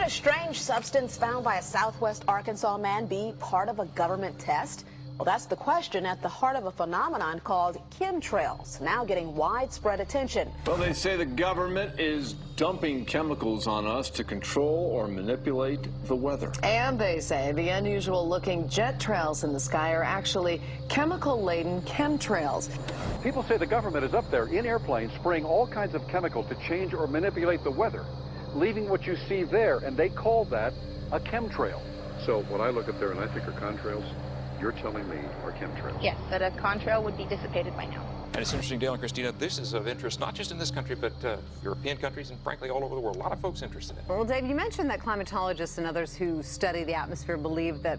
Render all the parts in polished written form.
Could a strange substance found by a Southwest Arkansas man be part of a government test? Well, that's the question at the heart of a phenomenon called chemtrails, now getting widespread attention. Well, they say the government is dumping chemicals on us to control or manipulate the weather. And they say the unusual-looking jet trails in the sky are actually chemical-laden chemtrails. People say the government is up there in airplanes spraying all kinds of chemicals to change or manipulate the weather, leaving what you see there, and they call that a chemtrail. So what I look up there and I think are contrails, you're telling me are chemtrails? Yes, that a contrail would be dissipated by now. And it's interesting, Dale and Christina, this is of interest not just in this country, but European countries and frankly all over the world. A lot of folks interested in it. Well, Dave, you mentioned that climatologists and others who study the atmosphere believe that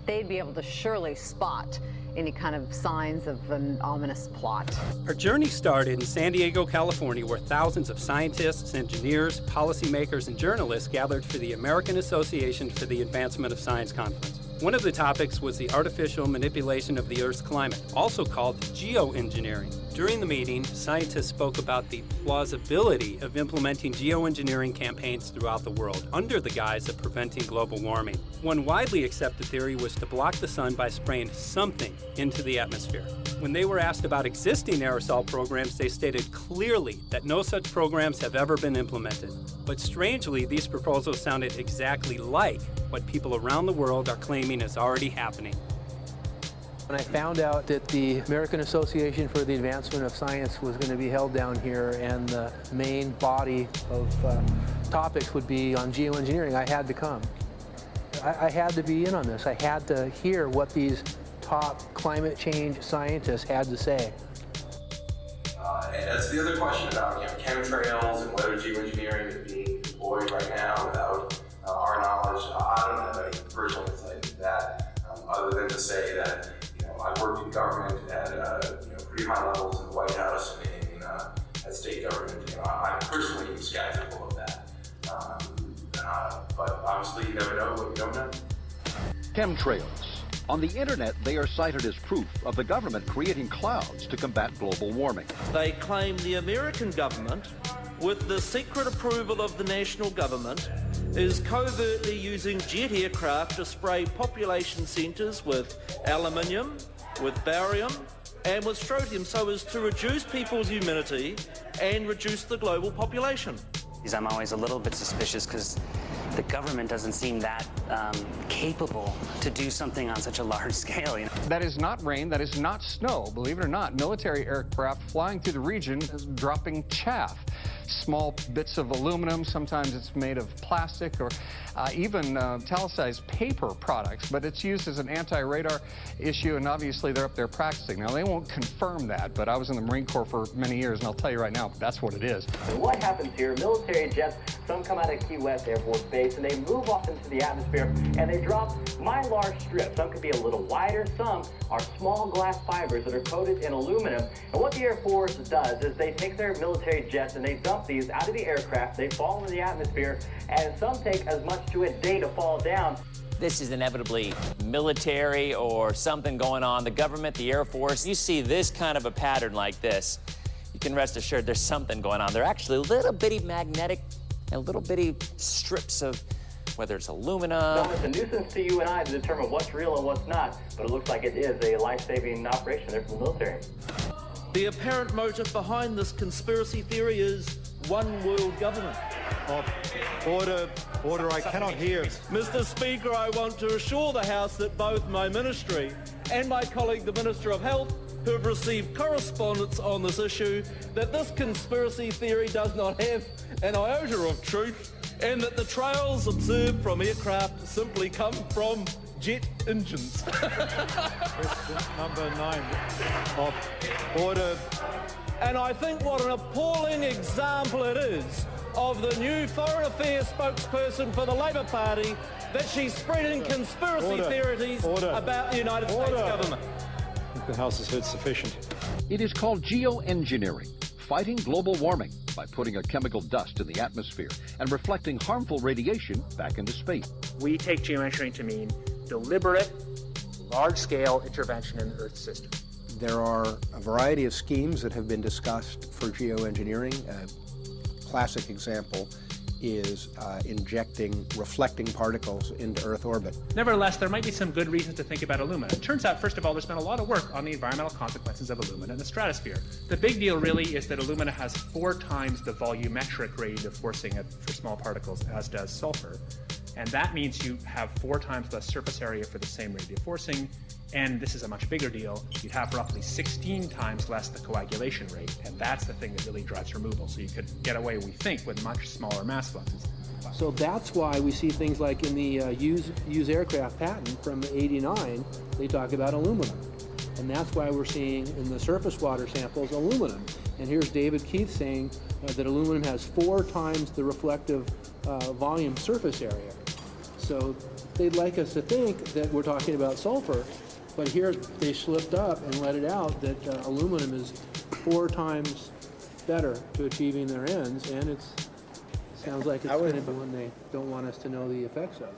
they'd be able to surely spot any kind of signs of an ominous plot. Our journey started in San Diego, California, where thousands of scientists, engineers, policymakers, and journalists gathered for the American Association for the Advancement of Science Conference. One of the topics was the artificial manipulation of the Earth's climate, also called geoengineering. During the meeting, scientists spoke about the plausibility of implementing geoengineering campaigns throughout the world under the guise of preventing global warming. One widely accepted theory was to block the sun by spraying something into the atmosphere. When they were asked about existing aerosol programs, they stated clearly that no such programs have ever been implemented. But strangely, these proposals sounded exactly like what people around the world are claiming is already happening. When I found out that the American Association for the Advancement of Science was going to be held down here and the main body of topics would be on geoengineering, I had to come. I had to be in on this. I had to hear what these top climate change scientists had to say. And that's the other question about chemtrails and whether geoengineering is being deployed right now without our knowledge. I don't have any personal insight into that, other than to say that I worked in government at pretty high levels in the White House and in at state government. I'm personally skeptical of that. But obviously, you never know what you don't know. Chemtrails. On the internet, they are cited as proof of the government creating clouds to combat global warming. They claim the American government, with the secret approval of the national government, is covertly using jet aircraft to spray population centres with aluminium, with barium, and with strontium so as to reduce people's immunity and reduce the global population. I'm always a little bit suspicious because the government doesn't seem that capable to do something on such a large scale. That is not rain, that is not snow. Believe it or not, military aircraft flying through the region is dropping chaff. Small bits of aluminum, sometimes it's made of plastic or even italicized paper products, but it's used as an anti-radar issue, and obviously they're up there practicing. Now, they won't confirm that, but I was in the Marine Corps for many years, and I'll tell you right now, that's what it is. And what happens here, military jets, some come out of Key West Air Force Base, and they move off into the atmosphere, and they drop mylar strips. Some could be a little wider, some are small glass fibers that are coated in aluminum. And what the Air Force does is they take their military jets and they dump these out of the aircraft, they fall into the atmosphere, and some take as much to a day to fall down. This is inevitably military or something going on. The government, the Air Force, you see this kind of a pattern like this, you can rest assured there's something going on. They're actually little bitty magnetic and little bitty strips of, whether it's aluminum. No, it's a nuisance to you and I to determine what's real and what's not, but it looks like it is a life-saving operation there from the military. The apparent motive behind this conspiracy theory is one world government. Order, I cannot hear. Mr. Speaker, I want to assure the House that both my ministry and my colleague, the Minister of Health, who have received correspondence on this issue, that this conspiracy theory does not have an iota of truth, and that the trails observed from aircraft simply come from jet engines. Question number 9 of order. And I think what an appalling example it is of the new Foreign Affairs spokesperson for the Labour Party that she's spreading conspiracy theories about the United States government. I think the House has heard sufficient. It is called geoengineering, fighting global warming by putting a chemical dust in the atmosphere and reflecting harmful radiation back into space. We take geoengineering to mean deliberate, large-scale intervention in the Earth's system. There are a variety of schemes that have been discussed for geoengineering. A classic example is injecting reflecting particles into Earth orbit. Nevertheless, there might be some good reasons to think about alumina. It turns out, first of all, there's been a lot of work on the environmental consequences of alumina in the stratosphere. The big deal really is that alumina has 4 times the volumetric rate of forcing for small particles as does sulfur. And that means you have 4 times less surface area for the same rate of forcing. And this is a much bigger deal. You'd have roughly 16 times less the coagulation rate. And that's the thing that really drives removal. So you could get away, we think, with much smaller mass fluxes. So that's why we see things like in the use aircraft patent from '89, they talk about aluminum. And that's why we're seeing in the surface water samples aluminum. And here's David Keith saying that aluminum has 4 times the reflective volume surface area. So they'd like us to think that we're talking about sulfur, but here they slipped up and let it out that aluminum is 4 times better to achieving their ends, and it sounds like it's going to be one they don't want us to know the effects of.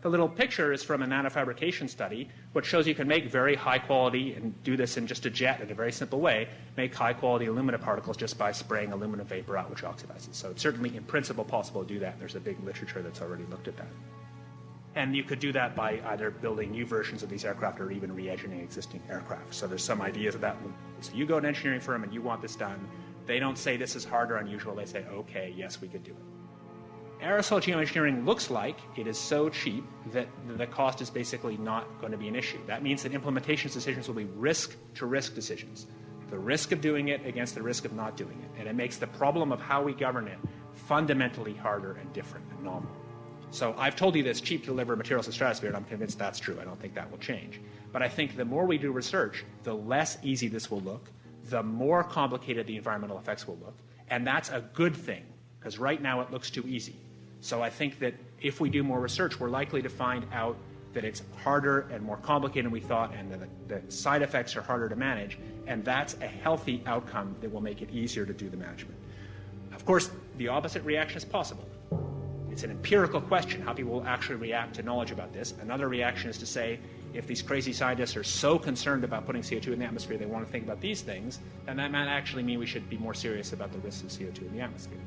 The little picture is from a nanofabrication study, which shows you can make very high quality, and do this in just a jet in a very simple way, make high quality alumina particles just by spraying aluminum vapor out, which oxidizes. So it's certainly in principle possible to do that. There's a big literature that's already looked at that. And you could do that by either building new versions of these aircraft or even re-engineering existing aircraft. So there's some ideas of that. So you go to an engineering firm and you want this done. They don't say this is hard or unusual. They say, okay, yes, we could do it. Aerosol geoengineering looks like it is so cheap that the cost is basically not going to be an issue. That means that implementation decisions will be risk-to-risk decisions. The risk of doing it against the risk of not doing it. And it makes the problem of how we govern it fundamentally harder and different and novel. So I've told you that it's cheap to deliver materials to the stratosphere, and I'm convinced that's true. I don't think that will change. But I think the more we do research, the less easy this will look, the more complicated the environmental effects will look. And that's a good thing, because right now it looks too easy. So I think that if we do more research, we're likely to find out that it's harder and more complicated than we thought, and that the side effects are harder to manage, and that's a healthy outcome that will make it easier to do the management. Of course, the opposite reaction is possible. It's an empirical question, how people will actually react to knowledge about this. Another reaction is to say, if these crazy scientists are so concerned about putting CO2 in the atmosphere, they want to think about these things, then that might actually mean we should be more serious about the risks of CO2 in the atmosphere.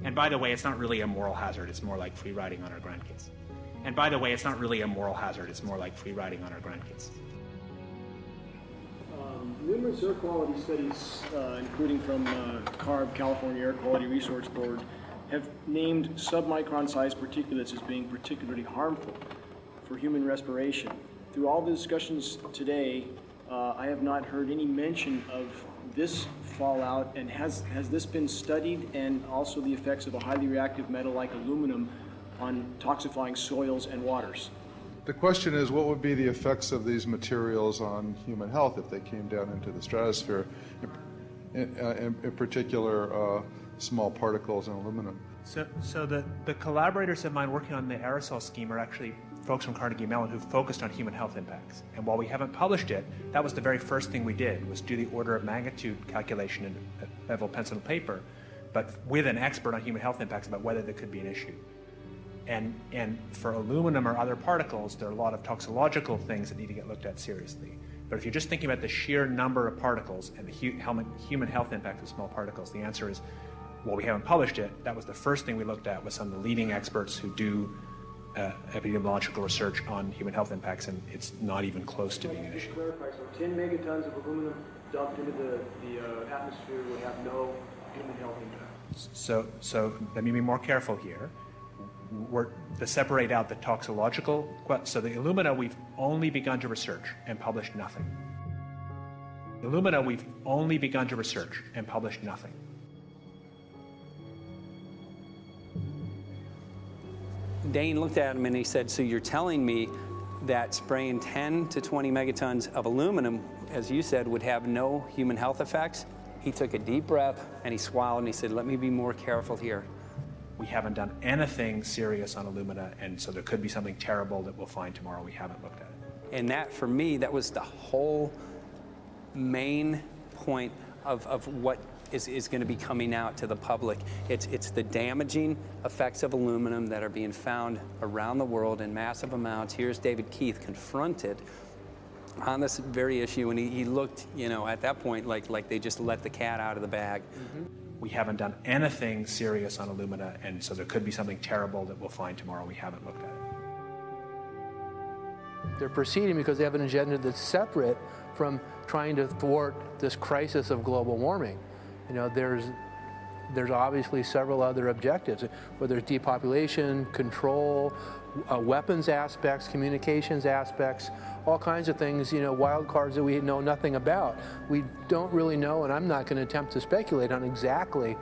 And by the way, it's not really a moral hazard. It's more like free riding on our grandkids. And by the way, it's not really a moral hazard. It's more like free riding on our grandkids. Numerous air quality studies, including from CARB, California Air Quality Resource Board, have named submicron-sized particulates as being particularly harmful for human respiration. Through all the discussions today, I have not heard any mention of this fallout, and has this been studied, and also the effects of a highly reactive metal like aluminum on toxifying soils and waters? The question is, what would be the effects of these materials on human health if they came down into the stratosphere, in particular small particles in aluminum? So the collaborators of mine working on the aerosol scheme are actually folks from Carnegie Mellon who focused on human health impacts. And while we haven't published it, that was the very first thing we did, was do the order of magnitude calculation in level pencil and paper, but with an expert on human health impacts about whether there could be an issue. And for aluminum or other particles, there are a lot of toxicological things that need to get looked at seriously. But if you're just thinking about the sheer number of particles and the human health impact of small particles, the answer is, well, we haven't published it. That was the first thing we looked at with some of the leading experts who do epidemiological research on human health impacts, and it's not even close to being an issue. Clarify, so 10 megatons of aluminum dumped into the atmosphere would have no human health impact. So let me be more careful here. To separate out the toxicological, so the alumina we've only begun to research and published nothing. Alumina we've only begun to research and published nothing. Dane looked at him and he said, so you're telling me that spraying 10 to 20 megatons of aluminum, as you said, would have no human health effects? He took a deep breath and he swallowed and he said, let me be more careful here. We haven't done anything serious on alumina, and so there could be something terrible that we'll find tomorrow. We haven't looked at it. And that, for me, that was the whole main point of what is going to be coming out to the public. It's the damaging effects of aluminum that are being found around the world in massive amounts. Here's David Keith confronted on this very issue, and he looked, at that point like they just let the cat out of the bag. Mm-hmm. we haven't done anything serious on Illumina, and so there could be something terrible that we'll find tomorrow. We haven't looked at it. They're proceeding because they have an agenda that's separate from trying to thwart this crisis of global warming. You know, there's obviously several other objectives, whether it's depopulation, control, weapons aspects, communications aspects, all kinds of things, you know, wild cards that we know nothing about. We don't really know, and I'm not going to attempt to speculate on exactly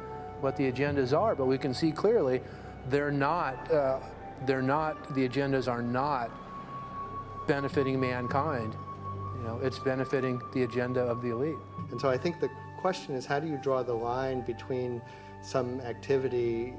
what the agendas are, but we can see clearly the agendas are not benefiting mankind. You know, it's benefiting the agenda of the elite. And so I think the question is, how do you draw the line between some activity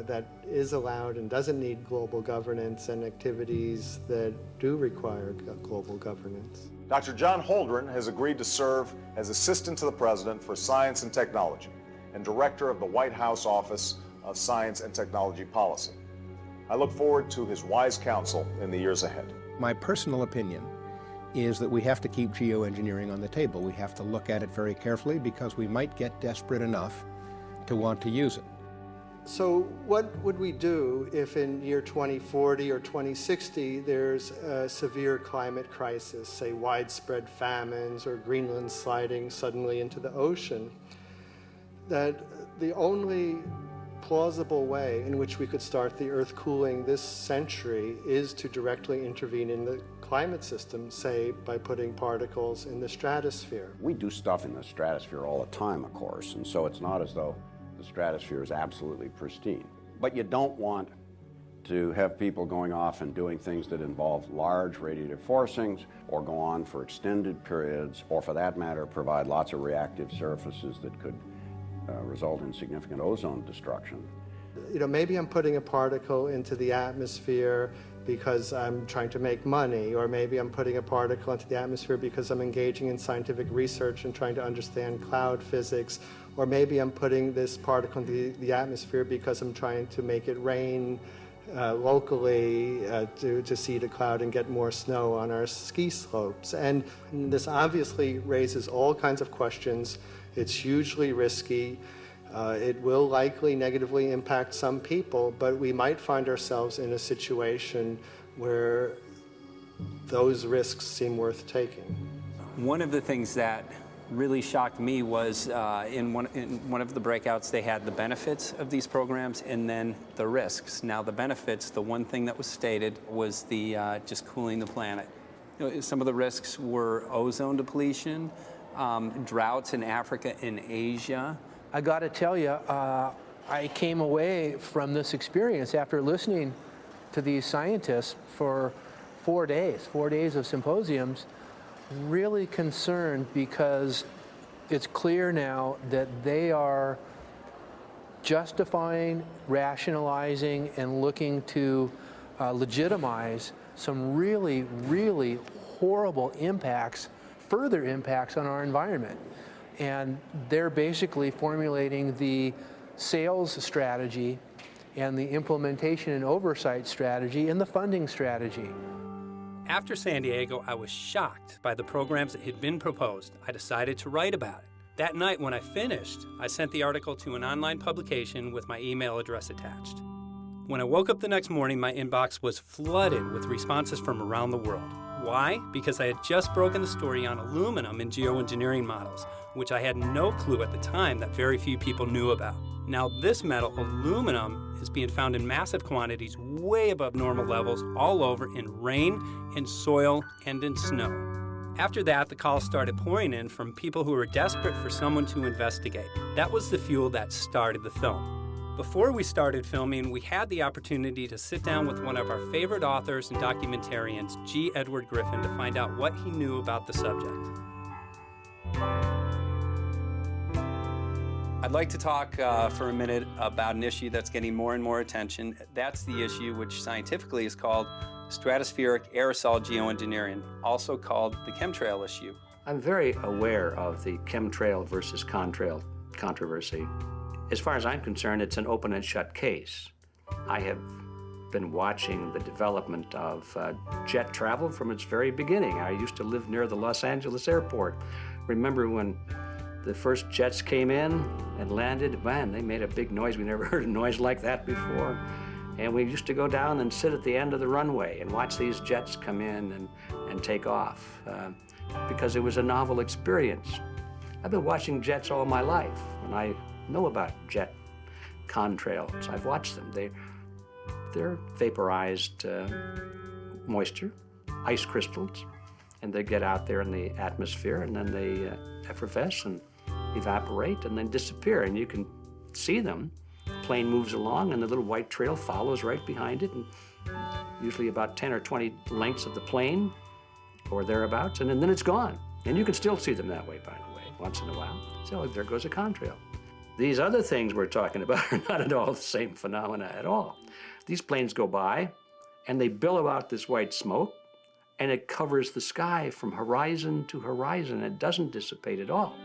that is allowed and doesn't need global governance and activities that do require global governance? Dr. John Holdren has agreed to serve as Assistant to the President for Science and Technology and Director of the White House Office of Science and Technology Policy. I look forward to his wise counsel in the years ahead. My personal opinion is that we have to keep geoengineering on the table. We have to look at it very carefully because we might get desperate enough to want to use it. So what would we do if in year 2040 or 2060 there's a severe climate crisis, say widespread famines or Greenland sliding suddenly into the ocean? That the only plausible way in which we could start the Earth cooling this century is to directly intervene in the climate system, say by putting particles in the stratosphere. We do stuff in the stratosphere all the time, of course, and so it's not as though the stratosphere is absolutely pristine. But you don't want to have people going off and doing things that involve large radiative forcings or go on for extended periods, or for that matter, provide lots of reactive surfaces that could result in significant ozone destruction. You know, maybe I'm putting a particle into the atmosphere because I'm trying to make money, or maybe I'm putting a particle into the atmosphere because I'm engaging in scientific research and trying to understand cloud physics, or maybe I'm putting this particle into the atmosphere because I'm trying to make it rain locally to seed a cloud and get more snow on our ski slopes. And this obviously raises all kinds of questions. It's hugely risky. It will likely negatively impact some people, but we might find ourselves in a situation where those risks seem worth taking. One of the things that really shocked me was in one of the breakouts, they had the benefits of these programs and then the risks. Now the benefits, the one thing that was stated was the just cooling the planet. You know, some of the risks were ozone depletion, droughts in Africa and Asia. I got to tell you, I came away from this experience after listening to these scientists for 4 days of symposiums, really concerned because it's clear now that they are justifying, rationalizing, and looking to legitimize some really, really horrible impacts, further impacts on our environment. And they're basically formulating the sales strategy and the implementation and oversight strategy and the funding strategy. After San Diego, I was shocked by the programs that had been proposed. I decided to write about it. That night when I finished, I sent the article to an online publication with my email address attached. When I woke up the next morning, my inbox was flooded with responses from around the world. Why? Because I had just broken the story on aluminum in geoengineering models, which I had no clue at the time that very few people knew about. Now this metal, aluminum, is being found in massive quantities way above normal levels all over in rain, in soil, and in snow. After that, the calls started pouring in from people who were desperate for someone to investigate. That was the fuel that started the film. Before we started filming, we had the opportunity to sit down with one of our favorite authors and documentarians, G. Edward Griffin, to find out what he knew about the subject. I'd like to talk for a minute about an issue that's getting more and more attention. That's the issue which scientifically is called stratospheric aerosol geoengineering, also called the chemtrail issue. I'm very aware of the chemtrail versus contrail controversy. As far as I'm concerned, it's an open and shut case. I have been watching the development of jet travel from its very beginning. I used to live near the Los Angeles airport. Remember when The first jets came in and landed. Man, they made a big noise. We never heard a noise like that before. And we used to go down and sit at the end of the runway and watch these jets come in and take off because it was a novel experience. I've been watching jets all my life, and I know about jet contrails. I've watched them. They're vaporized moisture, ice crystals, and they get out there in the atmosphere, and then they effervesce and evaporate and then disappear, and you can see them. Plane moves along, and the little white trail follows right behind it, and usually about 10 or 20 lengths of the plane or thereabouts, and then it's gone. And you can still see them that way, by the way, once in a while. So there goes a contrail. These other things we're talking about are not at all the same phenomena at all. These planes go by, and they billow out this white smoke, and it covers the sky from horizon to horizon. It doesn't dissipate at all.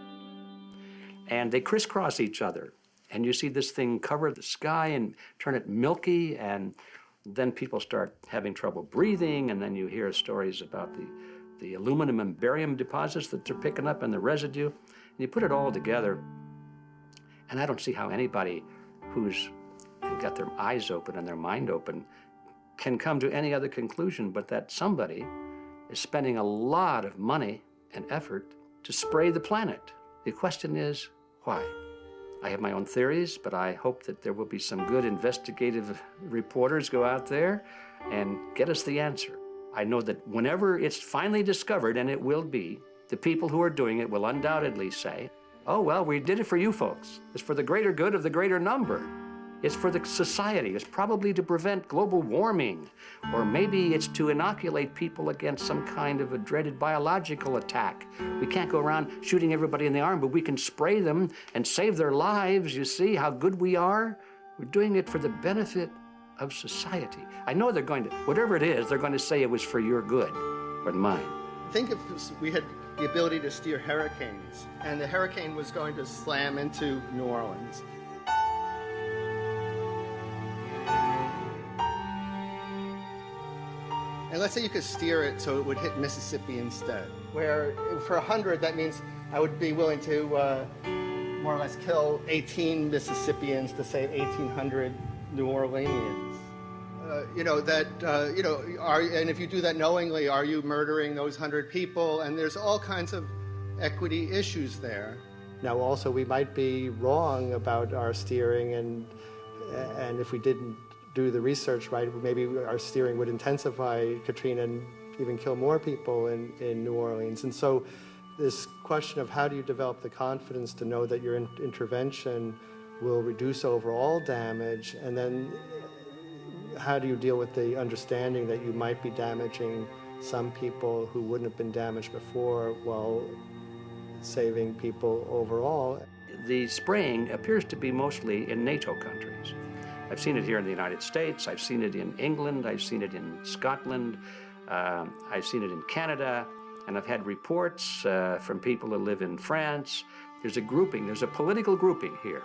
And they crisscross each other. And you see this thing cover the sky and turn it milky, and then people start having trouble breathing, and then you hear stories about the aluminum and barium deposits that they're picking up and the residue. And you put it all together, and I don't see how anybody who's got their eyes open and their mind open can come to any other conclusion but that somebody is spending a lot of money and effort to spray the planet. The question is, why? I have my own theories, but I hope that there will be some good investigative reporters go out there and get us the answer. I know that whenever it's finally discovered, and it will be, the people who are doing it will undoubtedly say, oh, well, we did it for you folks. It's for the greater good of the greater number. It's for the society. It's probably to prevent global warming. Or maybe it's to inoculate people against some kind of a dreaded biological attack. We can't go around shooting everybody in the arm, but we can spray them and save their lives. You see how good we are? We're doing it for the benefit of society. I know they're going to, whatever it is, they're going to say it was for your good, but mine. Think if we had the ability to steer hurricanes, and the hurricane was going to slam into New Orleans. And let's say you could steer it so it would hit Mississippi instead, where for 100, that means I would be willing to more or less kill 18 Mississippians to save 1,800 New Orleanians. And if you do that knowingly, are you murdering those 100 people? And there's all kinds of equity issues there. Now, also, we might be wrong about our steering, and if we didn't do the research right, maybe our steering would intensify Katrina and even kill more people in New Orleans. And so this question of how do you develop the confidence to know that your intervention will reduce overall damage, and then how do you deal with the understanding that you might be damaging some people who wouldn't have been damaged before while saving people overall? The spraying appears to be mostly in NATO countries. I've seen it here in the United States, I've seen it in England, I've seen it in Scotland, I've seen it in Canada, and I've had reports from people who live in France. There's a grouping, there's a political grouping here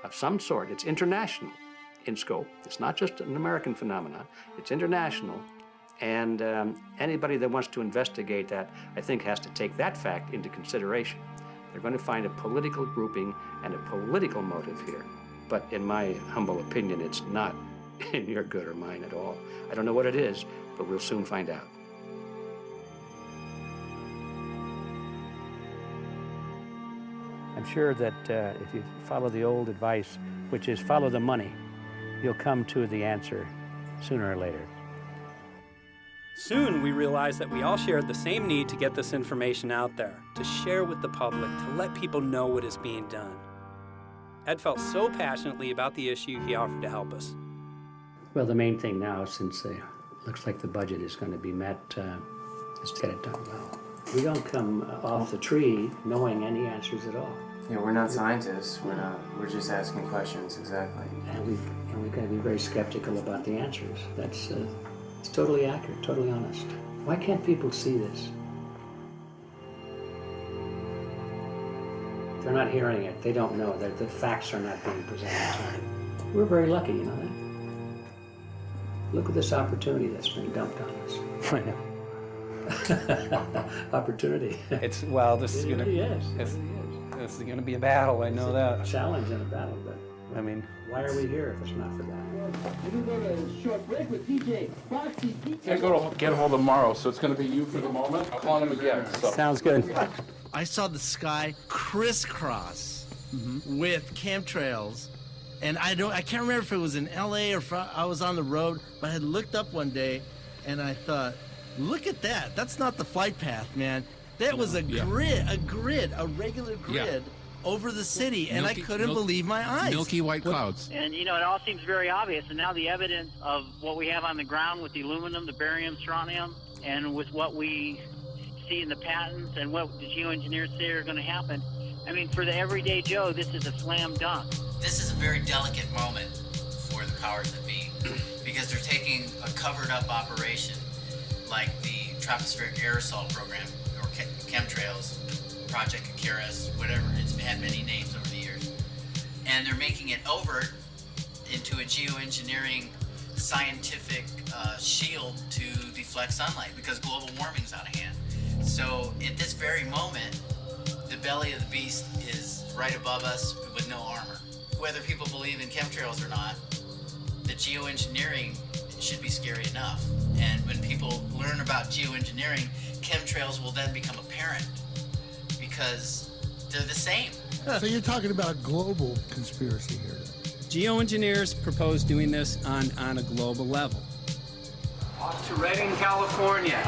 of some sort. It's international in scope. It's not just an American phenomenon, it's international. And anybody that wants to investigate that, I think, has to take that fact into consideration. They're going to find a political grouping and a political motive here. But in my humble opinion, it's not in your good or mine at all. I don't know what it is, but we'll soon find out. I'm sure that if you follow the old advice, which is follow the money, you'll come to the answer sooner or later. Soon we realized that we all shared the same need to get this information out there, to share with the public, to let people know what is being done. Ed felt so passionately about the issue, he offered to help us. Well, the main thing now, since it looks like the budget is going to be met, is to get it done well. We don't come off the tree knowing any answers at all. Yeah, we're not scientists. We're just asking questions, exactly. And we've got to be very skeptical about the answers. That's it's totally accurate, totally honest. Why can't people see this? They're not hearing it. They don't know that the facts are not being presented to them. We're very lucky, you know that? Look at this opportunity that's been dumped on us. I know. Opportunity. This is going to. Yes. This is going to be a battle, I know that. A challenge and a battle, but I mean, why are we here if it's not for that? Can't go to get hold of Morrow, so it's going to be you for the moment. I'll call him again. So. Sounds good. I saw the sky crisscross with chemtrails, and I can't remember if it was in LA or I was on the road, but I had looked up one day, and I thought, look at that. That's not the flight path, man. That was a grid, a regular grid. Over the city, and I couldn't believe my eyes. Milky white clouds. And, you know, it all seems very obvious, and now the evidence of what we have on the ground with the aluminum, the barium, strontium, and with what we see in the patents and what the geoengineers say are going to happen, I mean, for the everyday Joe, this is a slam dunk. This is a very delicate moment for the powers that be, because they're taking a covered-up operation like the tropospheric aerosol program, or chemtrails, Project Icarus, whatever, it's had many names over the years. And they're making it overt into a geoengineering scientific shield to deflect sunlight because global warming's out of hand. So at this very moment, the belly of the beast is right above us with no armor. Whether people believe in chemtrails or not, the geoengineering should be scary enough. And when people learn about geoengineering, chemtrails will then become apparent, because they're the same. So you're talking about a global conspiracy here. Geoengineers propose doing this on a global level. Off to Redding, California.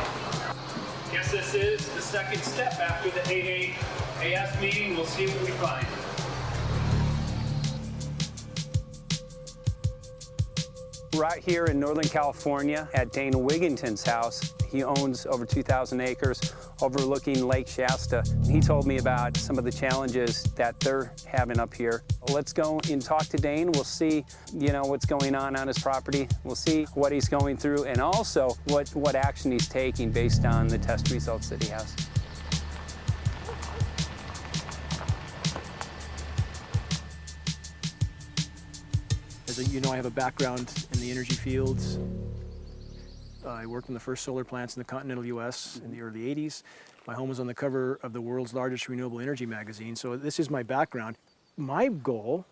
Guess this is the second step after the AAAS meeting. We'll see what we find. Right here in Northern California at Dana Wigington's house. He owns over 2,000 acres overlooking Lake Shasta. He told me about some of the challenges that they're having up here. Let's go and talk to Dane. We'll see, you know, what's going on his property. We'll see what he's going through and also what action he's taking based on the test results that he has. As you know, I have a background in the energy fields. I worked on the first solar plants in the continental U.S. in the early 80s. My home was on the cover of the world's largest renewable energy magazine, so this is my background. My goal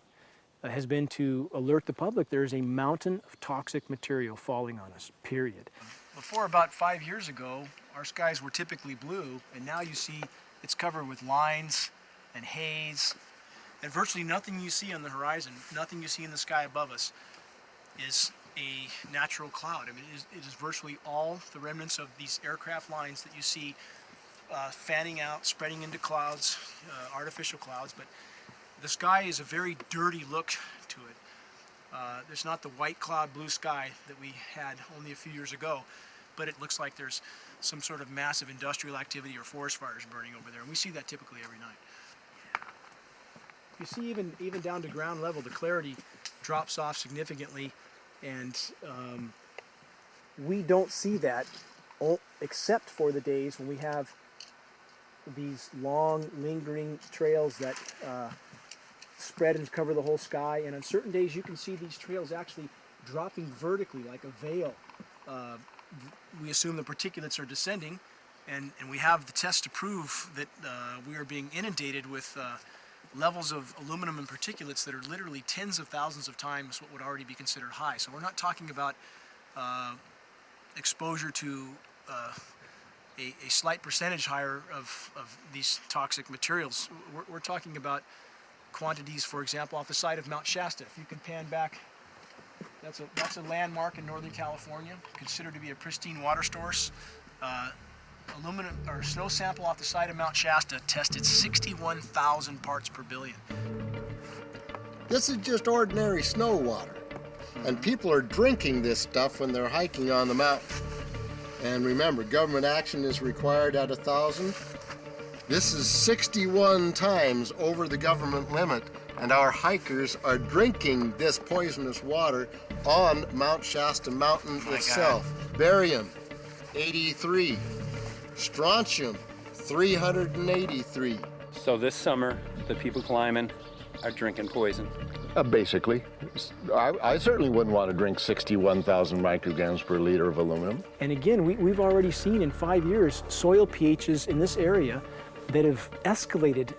has been to alert the public there is a mountain of toxic material falling on us, period. Before about 5 years ago, our skies were typically blue, and now you see it's covered with lines and haze, and virtually nothing you see on the horizon, nothing you see in the sky above us is a natural cloud. I mean, it is virtually all the remnants of these aircraft lines that you see fanning out, spreading into clouds, artificial clouds, but the sky is a very dirty look to it. There's not the white cloud blue sky that we had only a few years ago, but it looks like there's some sort of massive industrial activity or forest fires burning over there, and we see that typically every night. You see even down to ground level, the clarity drops off significantly. And we don't see that except for the days when we have these long, lingering trails that spread and cover the whole sky. And on certain days, you can see these trails actually dropping vertically like a veil. We assume the particulates are descending, and we have the test to prove that we are being inundated with levels of aluminum and particulates that are literally tens of thousands of times what would already be considered high. So we're not talking about exposure to a slight percentage higher of these toxic materials. We're talking about quantities, for example, off the side of Mount Shasta. If you can pan back, that's a landmark in Northern California, considered to be a pristine water source. Aluminum or snow sample off the side of Mount Shasta tested 61,000 parts per billion. This is just ordinary snow water, and people are drinking this stuff when they're hiking on the mountain. And remember, government action is required at 1,000. This is 61 times over the government limit, and our hikers are drinking this poisonous water on Mount Shasta Mountain itself. Barium, 83. Strontium, 383. So this summer, the people climbing are drinking poison. Basically. I certainly wouldn't want to drink 61,000 micrograms per liter of aluminum. And again, we've already seen in 5 years soil pHs in this area that have escalated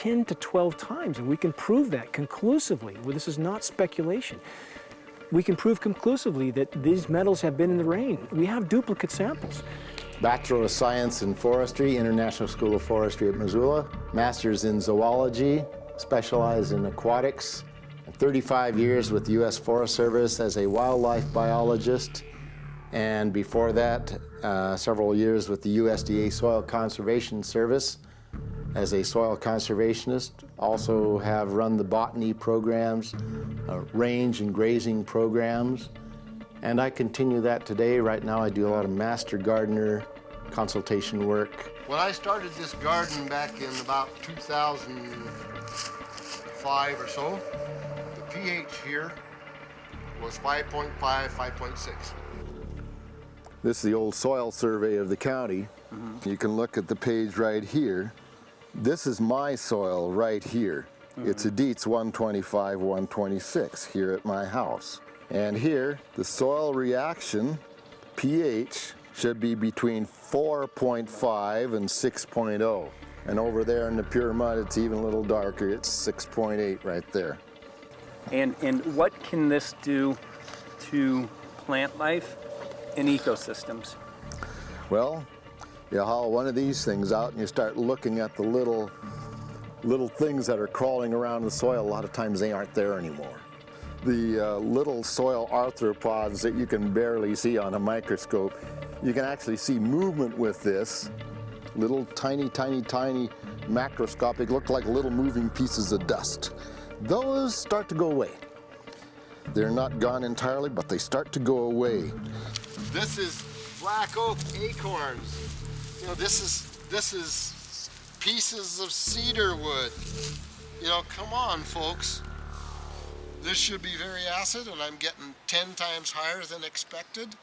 10 to 12 times, and we can prove that conclusively. Well, this is not speculation. We can prove conclusively that these metals have been in the rain. We have duplicate samples. Bachelor of Science in Forestry, International School of Forestry at Missoula. Master's in Zoology, specialized in aquatics. 35 years with the U.S. Forest Service as a wildlife biologist. And before that, several years with the USDA Soil Conservation Service as a soil conservationist. Also have run the botany programs, range and grazing programs. And I continue that today. Right now I do a lot of master gardener consultation work. When I started this garden back in about 2005 or so, the pH here was 5.5, 5.6. This is the old soil survey of the county. You can look at the page right here. This is my soil right here. It's a Dietz 125, 126 here at my house. And here, the soil reaction pH should be between 4.5 and 6.0. And over there in the pure mud, it's even a little darker. It's 6.8 right there. And what can this do to plant life and ecosystems? Well, you haul one of these things out and you start looking at the little things that are crawling around the soil. A lot of times they aren't there anymore. The little soil arthropods that you can barely see on a microscope, you can actually see movement with this. Little tiny, tiny, tiny macroscopic, look like little moving pieces of dust. Those start to go away. They're not gone entirely, but they start to go away. This is black oak acorns. You know, this is pieces of cedar wood. You know, come on, folks. This should be very acid, and I'm getting 10 times higher than expected.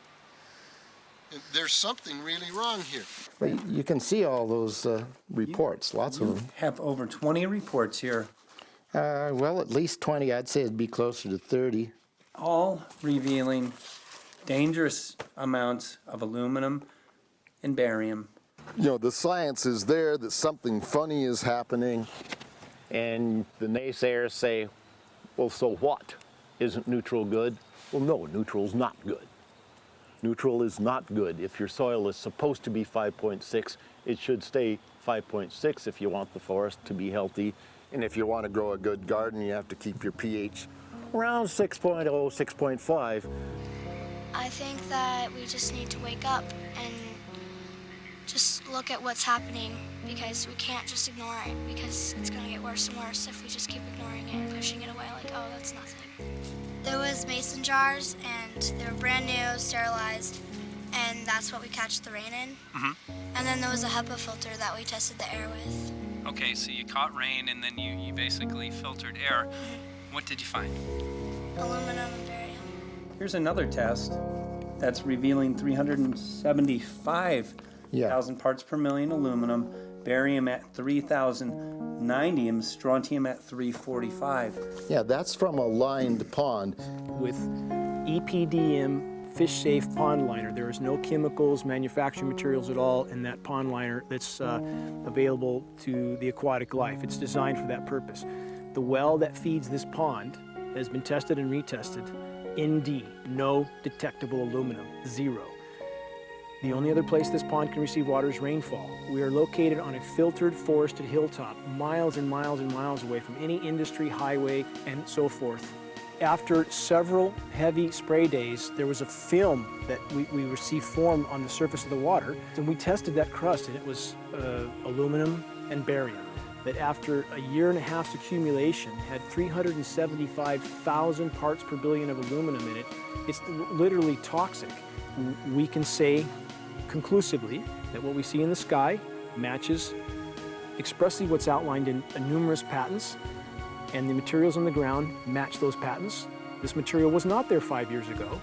There's something really wrong here. Well, you can see all those reports, lots of them. Have over 20 reports here. Well, at least 20. I'd say it'd be closer to 30. All revealing dangerous amounts of aluminum and barium. You know, the science is there that something funny is happening. And the naysayers say, well, so what? Isn't neutral good? Well, no, neutral's not good. Neutral is not good. If your soil is supposed to be 5.6, it should stay 5.6 if you want the forest to be healthy. And if you want to grow a good garden, you have to keep your pH around 6.0, 6.5. I think that we just need to wake up and just look at what's happening, because we can't just ignore it, because it's going to get worse and worse if we just keep ignoring it and pushing it away like, oh, that's nothing. There was mason jars, and they were brand new, sterilized, and that's what we catch the rain in. And then there was a HEPA filter that we tested the air with. Okay, so you caught rain and then you basically filtered air. What did you find? Aluminum and barium. Here's another test that's revealing 375,000 parts per million aluminum, barium at 3,000, niobium, strontium at 345. Yeah, that's from a lined pond. With EPDM fish-safe pond liner, there is no chemicals, manufacturing materials at all in that pond liner that's available to the aquatic life. It's designed for that purpose. The well that feeds this pond has been tested and retested. ND, no detectable aluminum, 0. The only other place this pond can receive water is rainfall. We are located on a filtered, forested hilltop, miles and miles and miles away from any industry, highway, and so forth. After several heavy spray days, there was a film that we received formed on the surface of the water, and we tested that crust, and it was aluminum and barium. That after a year and a half's accumulation had 375,000 parts per billion of aluminum in it. It's literally toxic. We can say conclusively that what we see in the sky matches expressly what's outlined in numerous patents, and the materials on the ground match those patents. This material was not there 5 years ago.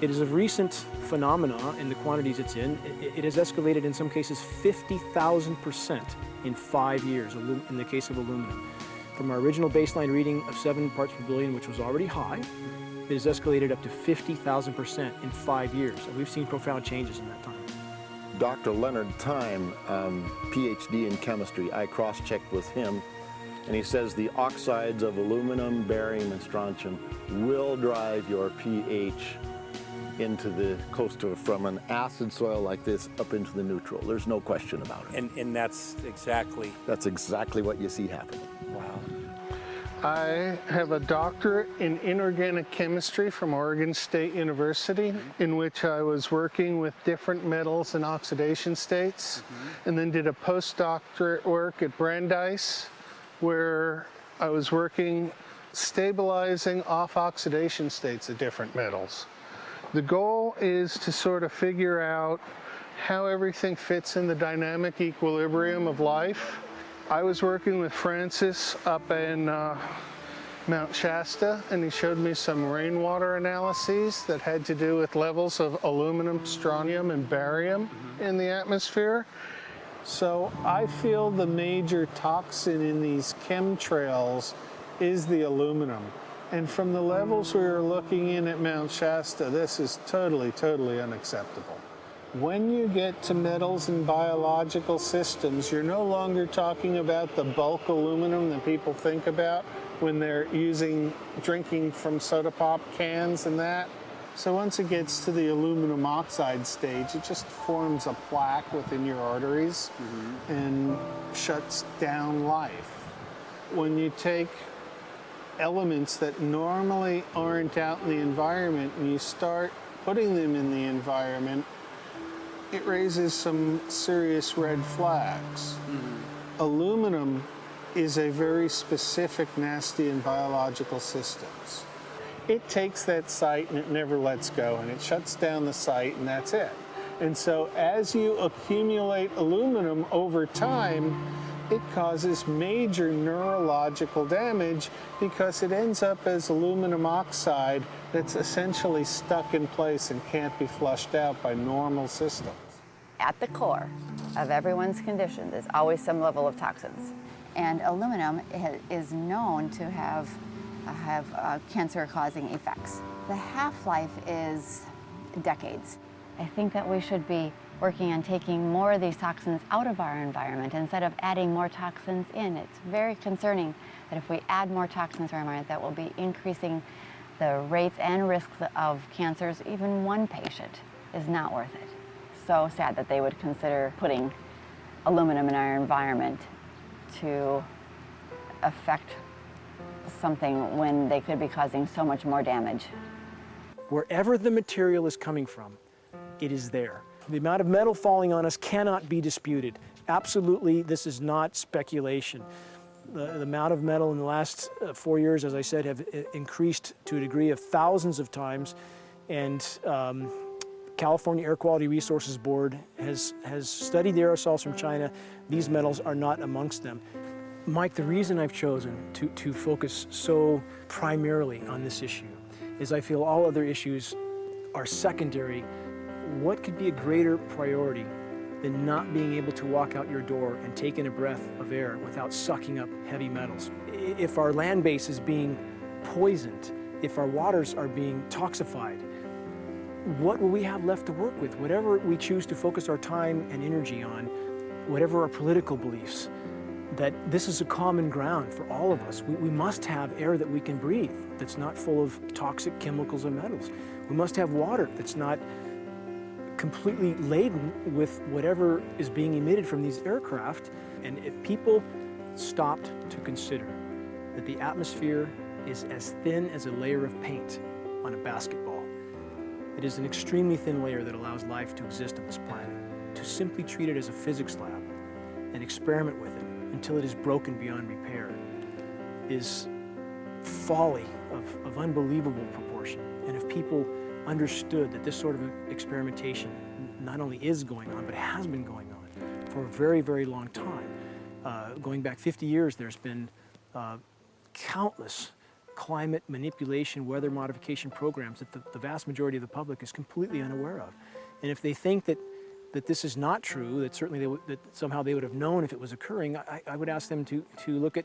It is a recent phenomena in the quantities it's in. It has escalated in some cases 50,000% in 5 years in the case of aluminum. From our original baseline reading of 7 parts per billion, which was already high, it has escalated up to 50,000% in 5 years. And we've seen profound changes in that time. Dr. Leonard Time, PhD in chemistry, I cross-checked with him And he says the oxides of aluminum, barium, and strontium will drive your pH into the coastal, from an acid soil like this up into the neutral. There's no question about it. And that's exactly... That's exactly what you see happening. Wow. I have a doctorate in inorganic chemistry from Oregon State University, in which I was working with different metals and oxidation states, and then did a postdoctorate work at Brandeis, where I was working stabilizing off oxidation states of different metals. The goal is to sort of figure out how everything fits in the dynamic equilibrium of life. I was working with Francis up in Mount Shasta, and he showed me some rainwater analyses that had to do with levels of aluminum, strontium, and barium in the atmosphere. So I feel the major toxin in these chemtrails is the aluminum. And from the levels we were looking in at Mount Shasta, this is totally, totally unacceptable. When you get to metals and biological systems, you're no longer talking about the bulk aluminum that people think about when they're drinking from soda pop cans and that. So once it gets to the aluminum oxide stage, it just forms a plaque within your arteries and shuts down life. When you take elements that normally aren't out in the environment and you start putting them in the environment, it raises some serious red flags. Aluminum is a very specific nasty in biological systems. It takes that site and it never lets go, and it shuts down the site, and that's it. And so as you accumulate aluminum over time, it causes major neurological damage because it ends up as aluminum oxide that's essentially stuck in place and can't be flushed out by normal systems. At the core of everyone's condition, there's always some level of toxins. And aluminum is known to have cancer-causing effects. The half-life is decades. I think that we should be working on taking more of these toxins out of our environment instead of adding more toxins in. It's very concerning that if we add more toxins to our environment, that will be increasing the rates and risks of cancers. Even one patient is not worth it. So sad that they would consider putting aluminum in our environment to affect something when they could be causing so much more damage. Wherever the material is coming from, it is there. The amount of metal falling on us cannot be disputed. Absolutely, this is not speculation. The amount of metal in the last 4 years, as I said, have increased to a degree of thousands of times, and California Air Quality Resources Board has studied the aerosols from China. These metals are not amongst them. Mike, the reason I've chosen to focus so primarily on this issue is I feel all other issues are secondary. What could be a greater priority than not being able to walk out your door and take in a breath of air without sucking up heavy metals? If our land base is being poisoned, if our waters are being toxified, what will we have left to work with? Whatever we choose to focus our time and energy on, whatever our political beliefs, that this is a common ground for all of us. We must have air that we can breathe that's not full of toxic chemicals and metals. We must have water that's not completely laden with whatever is being emitted from these aircraft. And if people stopped to consider that the atmosphere is as thin as a layer of paint on a basketball, it is an extremely thin layer that allows life to exist on this planet. To simply treat it as a physics lab and experiment with it until it is broken beyond repair is folly of unbelievable proportion. And if people understood that this sort of experimentation not only is going on, but has been going on for a very, very long time. Going back 50 years, there's been countless climate manipulation, weather modification programs that the vast majority of the public is completely unaware of. And if they think that this is not true, that certainly that somehow they would have known if it was occurring, I would ask them to look at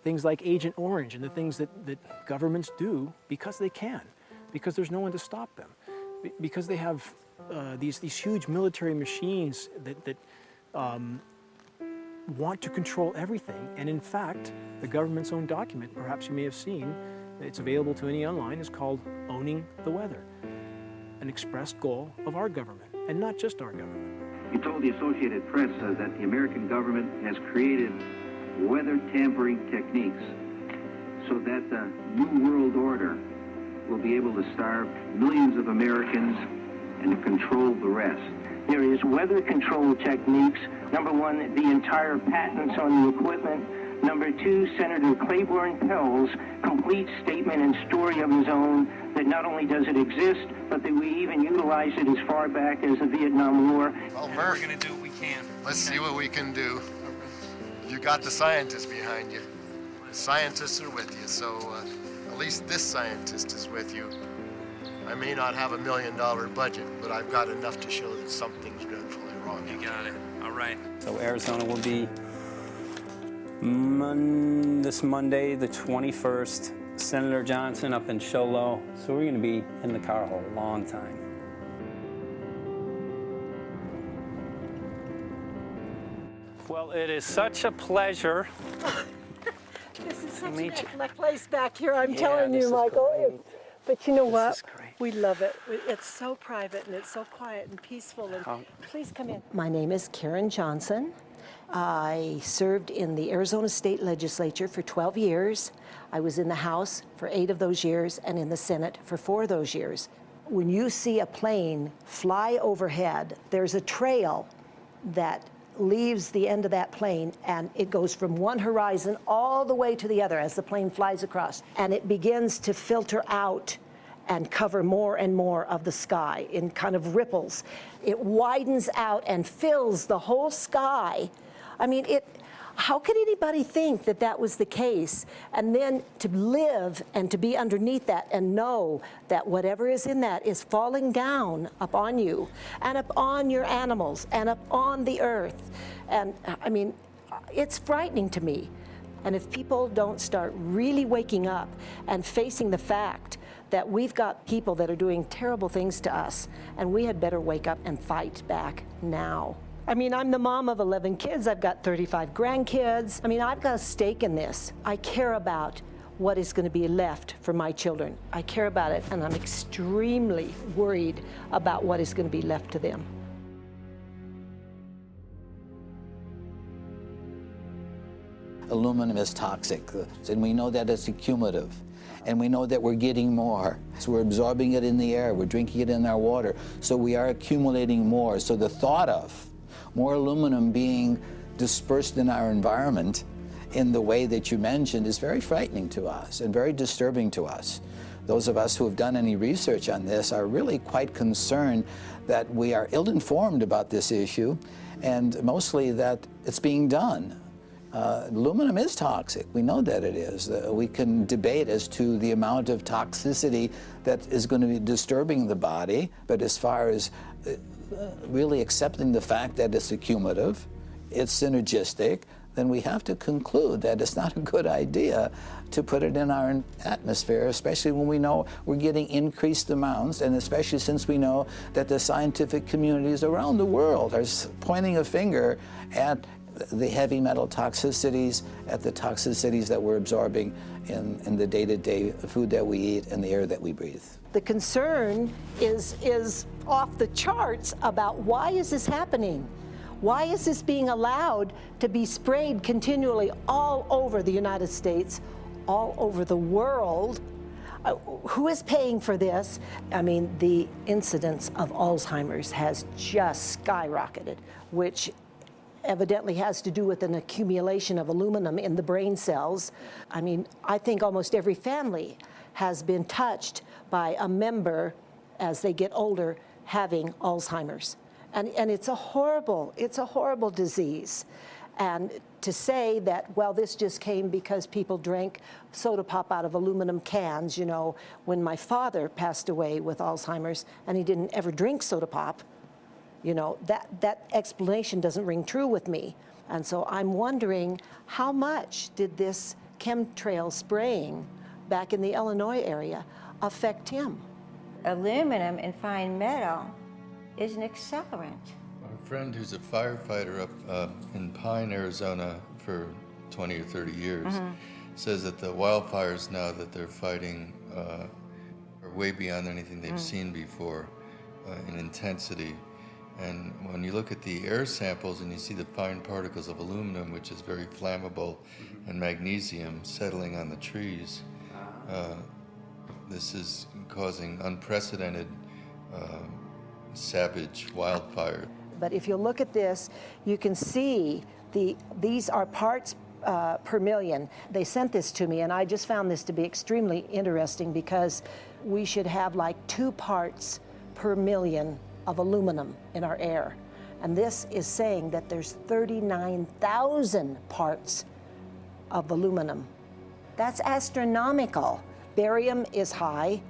things like Agent Orange and the things that governments do because they can, because there's no one to stop them, because they have these huge military machines that want to control everything. And in fact, the government's own document, perhaps you may have seen, it's available to any online, is called Owning the Weather, an expressed goal of our government, and not just our government. He told the Associated Press that the American government has created weather tampering techniques so that the New World Order will be able to starve millions of Americans and to control the rest. There is weather control techniques. Number one, the entire patents on the equipment. Number two, Senator Claiborne Pell's complete statement and story of his own that not only does it exist, but that we even utilized it as far back as the Vietnam War. Well, Murph, We're going to do what we can. let's see what we can do. You got the scientists behind you. The scientists are with you, so at least this scientist is with you. I may not have $1 million budget, but I've got enough to show that something's dreadfully wrong. You got it. All right. So Arizona will be this Monday, the 21st. Senator Johnson up in Show Low. So we're going to be in the car a long time. Well, it is such a pleasure. This is such meet an excellent place back here, I'm Yeah, telling this you, is Michael. But you know what? is great. We love it. It's so private and it's so quiet and peaceful. And please come in. My name is Karen Johnson. I served in the Arizona State Legislature for 12 years. I was in the House for 8 of those years and in the Senate for 4 of those years. When you see a plane fly overhead, there's a trail that leaves the end of that plane, and it goes from one horizon all the way to the other as the plane flies across, and it begins to filter out and cover more and more of the sky in kind of ripples. It widens out and fills the whole sky. I mean, how could anybody think that that was the case? And then to live and to be underneath that and know that whatever is in that is falling down upon you and upon your animals and upon the earth. And I mean, it's frightening to me. And if people don't start really waking up and facing the fact that we've got people that are doing terrible things to us, and we had better wake up and fight back now. I mean, I'm the mom of 11 kids. I've got 35 grandkids. I mean, I've got a stake in this. I care about what is going to be left for my children. I care about it, and I'm extremely worried about what is going to be left to them. Aluminum is toxic, and we know that it's accumulative. And we know that we're getting more. So we're absorbing it in the air, we're drinking it in our water. So we are accumulating more. So the thought of more aluminum being dispersed in our environment in the way that you mentioned is very frightening to us and very disturbing to us. Those of us who have done any research on this are really quite concerned that we are ill-informed about this issue, and mostly that it's being done. Aluminum is toxic. We know that it is. We can debate as to the amount of toxicity that is going to be disturbing the body, but as far as really accepting the fact that it's accumulative, it's synergistic, then we have to conclude that it's not a good idea to put it in our atmosphere, especially when we know we're getting increased amounts, and especially since we know that the scientific communities around the world are pointing a finger at the heavy metal toxicities, at the toxicities that we're absorbing in the day-to-day food that we eat and the air that we breathe. The concern is off the charts about why is this happening? Why is this being allowed to be sprayed continually all over the United States, all over the world? Who is paying for this? I mean, the incidence of Alzheimer's has just skyrocketed, which evidently has to do with an accumulation of aluminum in the brain cells. I mean, I think almost every family has been touched by a member as they get older having Alzheimer's. And it's a horrible disease. And to say that, well, this just came because people drank soda pop out of aluminum cans, you know, when my father passed away with Alzheimer's and he didn't ever drink soda pop, you know, that explanation doesn't ring true with me. And so I'm wondering, how much did this chemtrail spraying back in the Illinois area affect him? Aluminum and fine metal is an accelerant. friend who's a firefighter up in Pine, Arizona for 20 or 30 years says that the wildfires now that they're fighting are way beyond anything they've seen before in intensity. And when you look at the air samples and you see the fine particles of aluminum, which is very flammable, and magnesium settling on the trees, this is causing unprecedented savage wildfire. But if you look at this, you can see these are parts per million. They sent this to me, and I just found this to be extremely interesting because we should have like 2 parts per million of aluminum in our air. And this is saying that there's 39,000 parts of aluminum. That's astronomical. Barium is high.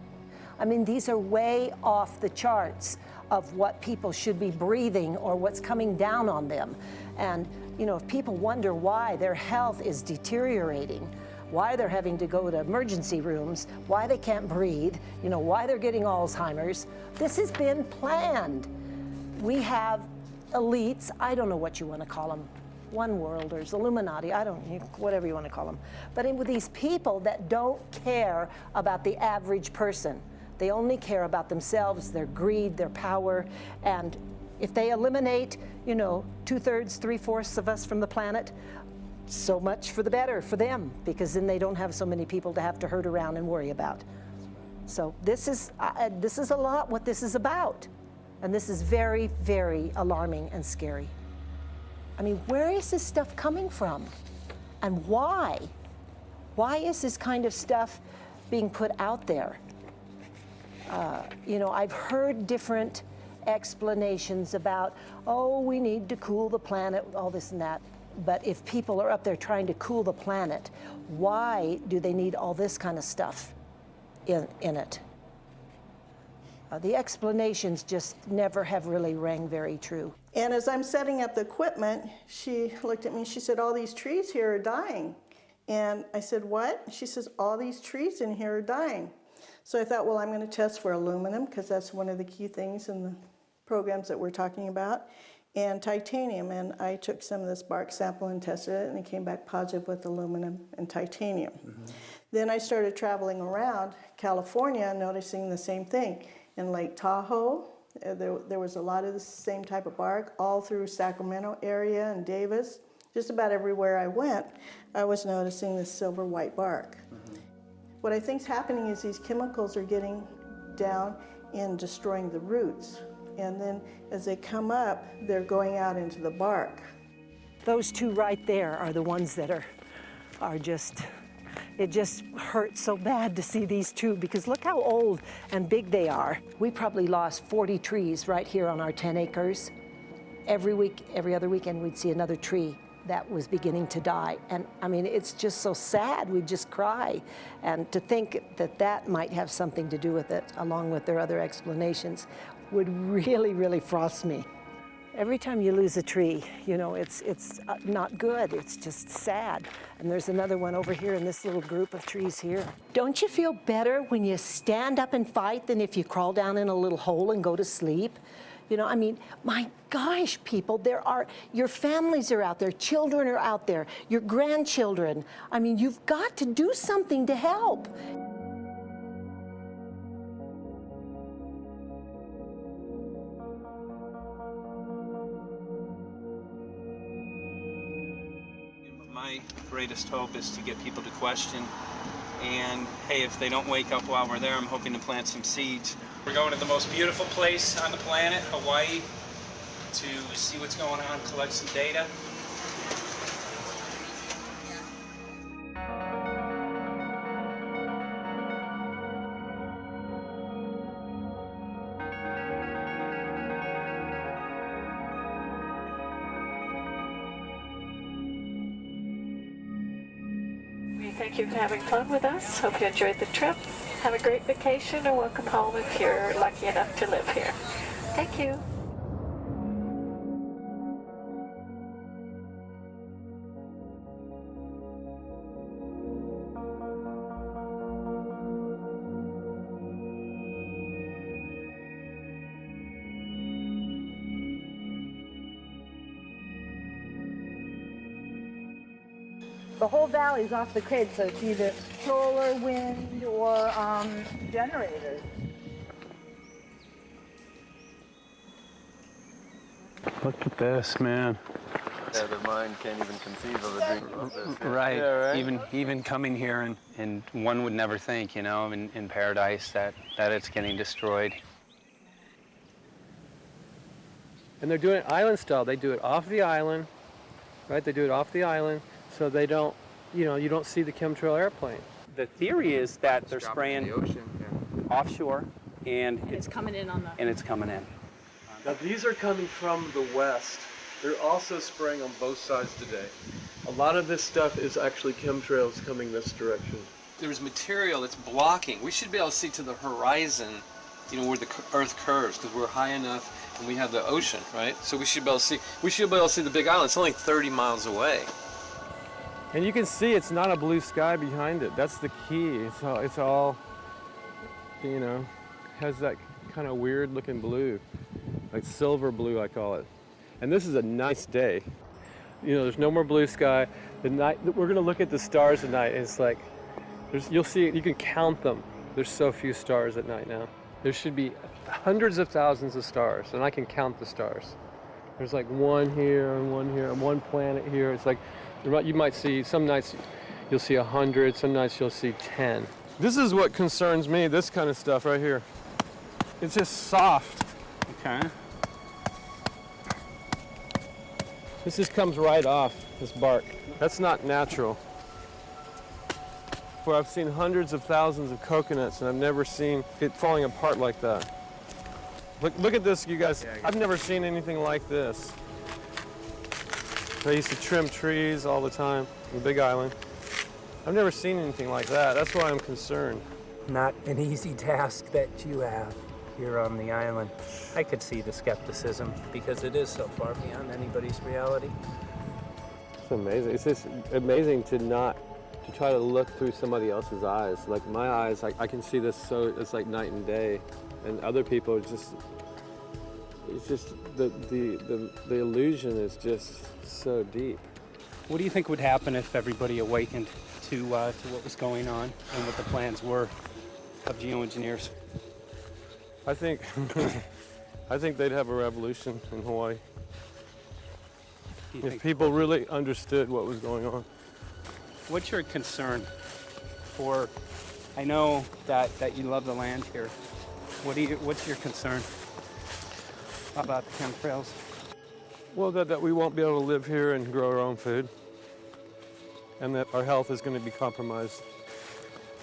I mean, these are way off the charts of what people should be breathing or what's coming down on them. And, you know, if people wonder why their health is deteriorating, why they're having to go to emergency rooms, why they can't breathe, you know, why they're getting Alzheimer's, this has been planned. We have elites, I don't know what you want to call them, one worlders, Illuminati, I don't know, whatever you want to call them. But with these people that don't care about the average person. They only care about themselves, their greed, their power, and if they eliminate, you know, 2/3, 3/4 of us from the planet, so much for the better for them, because then they don't have so many people to have to herd around and worry about. So this is a lot what this is about, and this is very, very alarming and scary. I mean, where is this stuff coming from, and why? Why is this kind of stuff being put out there? You know, I've heard different explanations about, oh, we need to cool the planet, all this and that. But if people are up there trying to cool the planet, why do they need all this kind of stuff in it? The explanations just never have really rang very true. And as I'm setting up the equipment, she looked at me, she said, all these trees here are dying. And I said, what? She says, all these trees in here are dying. So I thought, well, I'm going to test for aluminum, because that's one of the key things in the programs that we're talking about, and titanium. And I took some of this bark sample and tested it, and it came back positive with aluminum and titanium. Then I started traveling around California, noticing the same thing. In Lake Tahoe, there was a lot of the same type of bark, all through Sacramento area and Davis. Just about everywhere I went, I was noticing this silver white bark. What I think is happening is these chemicals are getting down and destroying the roots. And then as they come up, they're going out into the bark. Those two right there are the ones that are just, it just hurts so bad to see these two, because look how old and big they are. We probably lost 40 trees right here on our 10 acres. Every week, every other weekend, we'd see another tree that was beginning to die. And I mean, it's just so sad, we just cry. And to think that that might have something to do with it, along with their other explanations, would really, really frost me. Every time you lose a tree, you know, it's not good, it's just sad. And there's another one over here in this little group of trees here. Don't you feel better when you stand up and fight than if you crawl down in a little hole and go to sleep? You know, I mean, my gosh, people, your families are out there, children are out there, your grandchildren. I mean, you've got to do something to help. My greatest hope is to get people to question. And hey, if they don't wake up while we're there, I'm hoping to plant some seeds. We're going to the most beautiful place on the planet, Hawaii, to see what's going on, collect some data. Thank you for having fun with us. Hope you enjoyed the trip. Have a great vacation and welcome home if you're lucky enough to live here. Thank you. The whole valley's off the grid, so it's either solar, wind, or generators. Look at this, man. Yeah, the mind can't even conceive of a dream of this. Right. Yeah, right. Even coming here, and one would never think, you know, in paradise that it's getting destroyed. And they're doing it island style. They do it off the island, right? They do it off the island, so they don't, you know, you don't see the chemtrail airplane. The theory is that they're spraying offshore, and It's coming in on the... and it's coming in. Now these are coming from the west. They're also spraying on both sides today. A lot of this stuff is actually chemtrails coming this direction. There's material that's blocking. We should be able to see to the horizon, you know, where the Earth curves, because we're high enough and we have the ocean, right? So we should be able to see. We should be able to see the Big Island. It's only 30 miles away. And you can see it's not a blue sky behind it. That's the key. It's all, you know, has that kind of weird looking blue, like silver blue, I call it. And this is a nice day. You know, there's no more blue sky. The night, we're gonna look at the stars at night, and it's like, you'll see, you can count them. There's so few stars at night now. There should be hundreds of thousands of stars, and I can count the stars. There's like one here, and one planet here. It's like, you might see, some nights you'll see 100, some nights you'll see 10. This is what concerns me, this kind of stuff right here. It's just soft. Okay. This just comes right off, this bark. That's not natural. For I've seen hundreds of thousands of coconuts, and I've never seen it falling apart like that. Look at this, you guys. I've never seen anything like this. I used to trim trees all the time on the Big Island. I've never seen anything like that. That's why I'm concerned. Not an easy task that you have here on the island. I could see the skepticism because it is so far beyond anybody's reality. It's amazing. It's just amazing to try to look through somebody else's eyes. Like my eyes, I can see this, so it's like night and day. And other people, it's just the illusion is just so deep. What do you think would happen if everybody awakened to what was going on and what the plans were of geoengineers? I think they'd have a revolution in Hawaii. If people really understood what was going on. What's your concern for, I know that you love the land here. What's your concern about the chemtrails? Well, that we won't be able to live here and grow our own food, and that our health is going to be compromised.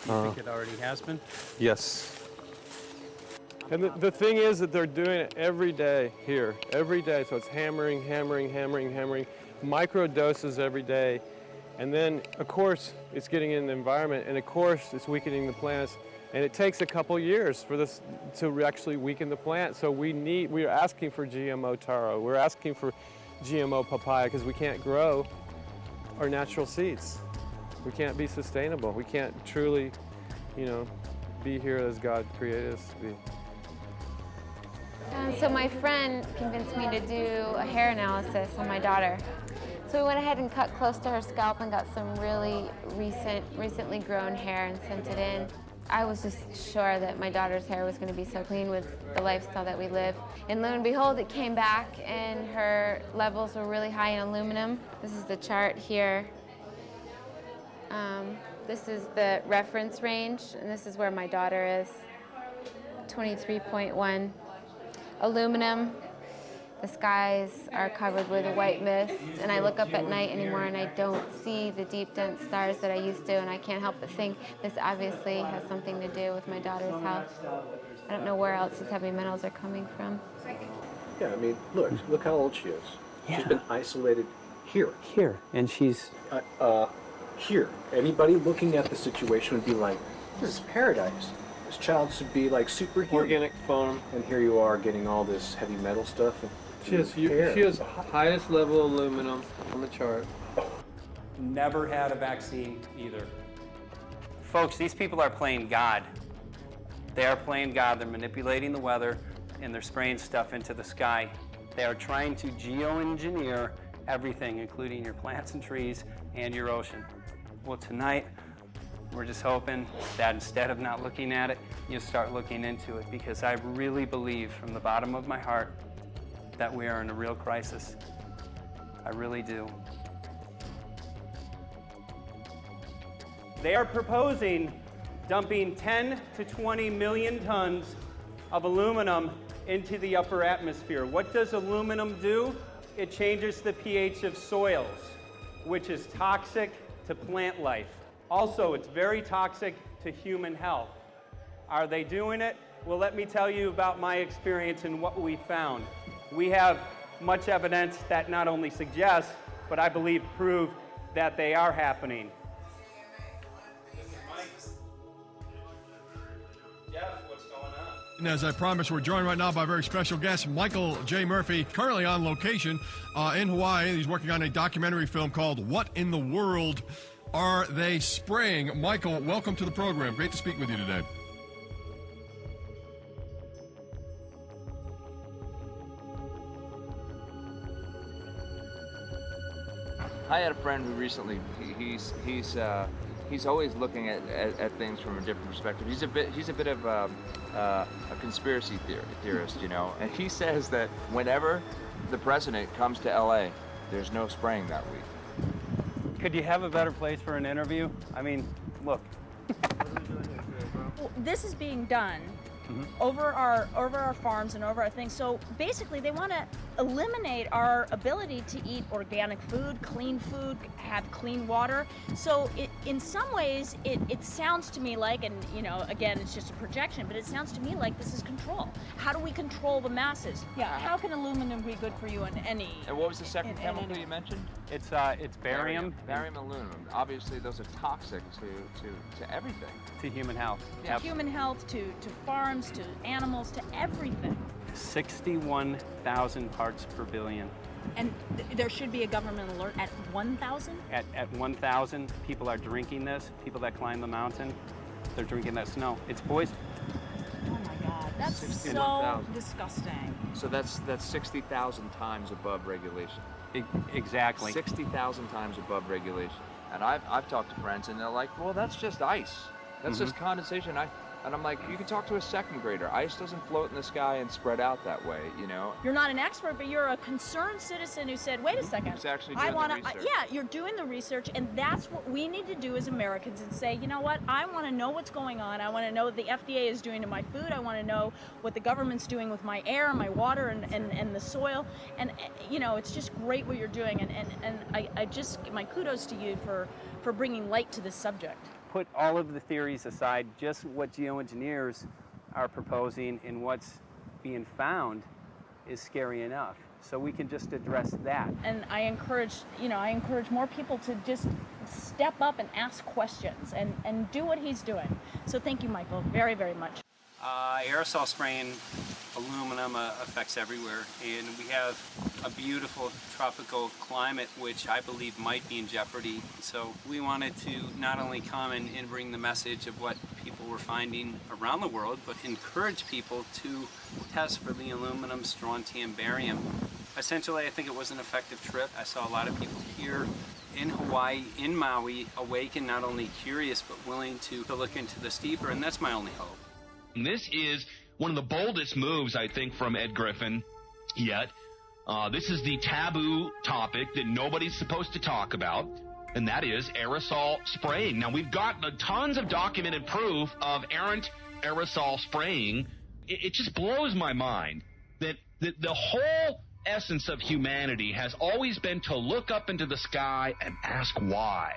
Do you think it already has been? Yes. And the thing is that they're doing it every day here, every day. So it's hammering, micro doses every day. And then, of course, it's getting in the environment, and of course, it's weakening the plants. And it takes a couple years for this to actually weaken the plant. So we are asking for GMO taro. We're asking for GMO papaya because we can't grow our natural seeds. We can't be sustainable. We can't truly, you know, be here as God created us to be. So my friend convinced me to do a hair analysis on my daughter. So we went ahead and cut close to her scalp and got some really recently grown hair and sent it in. I was just sure that my daughter's hair was going to be so clean with the lifestyle that we live. And lo and behold, it came back and her levels were really high in aluminum. This is the chart here. This is the reference range, and this is where my daughter is. 23.1 aluminum. The skies are covered with a white mist, and I look up at night anymore and I don't see the deep, dense stars that I used to, and I can't help but think this obviously has something to do with my daughter's health. I don't know where else these heavy metals are coming from. Yeah, I mean, look how old she is. Yeah. She's been isolated here. Here, and she's... Here. Anybody looking at the situation would be like, this is paradise. This child should be like superhuman. Organic farm. And here you are getting all this heavy metal stuff. She has highest level aluminum on the chart. Never had a vaccine either. Folks, these people are playing God. They are playing God. They're manipulating the weather, and they're spraying stuff into the sky. They are trying to geoengineer everything, including your plants and trees and your ocean. Well, tonight, we're just hoping that instead of not looking at it, you'll start looking into it, because I really believe from the bottom of my heart that we are in a real crisis. I really do. They are proposing dumping 10 to 20 million tons of aluminum into the upper atmosphere. What does aluminum do? It changes the pH of soils, which is toxic to plant life. Also, it's very toxic to human health. Are they doing it? Well, let me tell you about my experience and what we found. We have much evidence that not only suggests, but I believe prove that they are happening. And as I promised, we're joined right now by a very special guest, Michael J. Murphy, currently on location in Hawaii. He's working on a documentary film called What in the World Are They Spraying? Michael, welcome to the program. Great to speak with you today. I had a friend who recently, he's always looking at things from a different perspective. He's a bit of a conspiracy theorist, you know, and he says that whenever the president comes to LA, there's no spraying that week. Could you have a better place for an interview? I mean, look. Well, this is being done over our farms and over our things. So basically, they want to eliminate our ability to eat organic food, have clean water. So in some ways, it sounds to me like, and you know, again, it's just a projection, but it sounds to me like this is control. How do we control the masses? Yeah. How can aluminum be good for you in any? And what was the second chemical you mentioned? It's barium. Barium aluminum. Obviously, those are toxic to everything. To human health. To human health, to farms, to animals, to everything. 61,000 parts per billion. And there should be a government alert at 1,000? At 1,000, people are drinking this. People that climb the mountain, they're drinking that snow. It's poison. Oh my God, that's so disgusting. So that's 60,000 times above regulation. Exactly. 60,000 times above regulation. And I've talked to friends, and they're like, well, that's just ice. That's just condensation. And I'm like, you can talk to a second grader. Ice doesn't float in the sky and spread out that way, you know? You're not an expert, but you're a concerned citizen who said, wait a second. Who's actually doing the research. Yeah, you're doing the research, and that's what we need to do as Americans and say, you know what, I want to know what's going on. I want to know what the FDA is doing to my food. I want to know what the government's doing with my air, my water, and the soil. And, you know, it's just great what you're doing. And I just, my kudos to you for bringing light to this subject. Put all of the theories aside, just what geoengineers are proposing and what's being found is scary enough. So we can just address that. And I encourage more people to just step up and ask questions and do what he's doing. So thank you, Michael, very, very much. Aerosol spraying aluminum affects everywhere, and we have a beautiful tropical climate which I believe might be in jeopardy. So we wanted to not only come and bring the message of what people were finding around the world, but encourage people to test for the aluminum, strontium, barium. Essentially, I think it was an effective trip. I saw a lot of people here in Hawaii, in Maui, awakened, not only curious, but willing to look into this deeper, and that's my only hope. This is one of the boldest moves, I think, from Ed Griffin yet. This is the taboo topic that nobody's supposed to talk about, and that is aerosol spraying. Now, we've got tons of documented proof of errant aerosol spraying. It just blows my mind that the whole essence of humanity has always been to look up into the sky and ask why.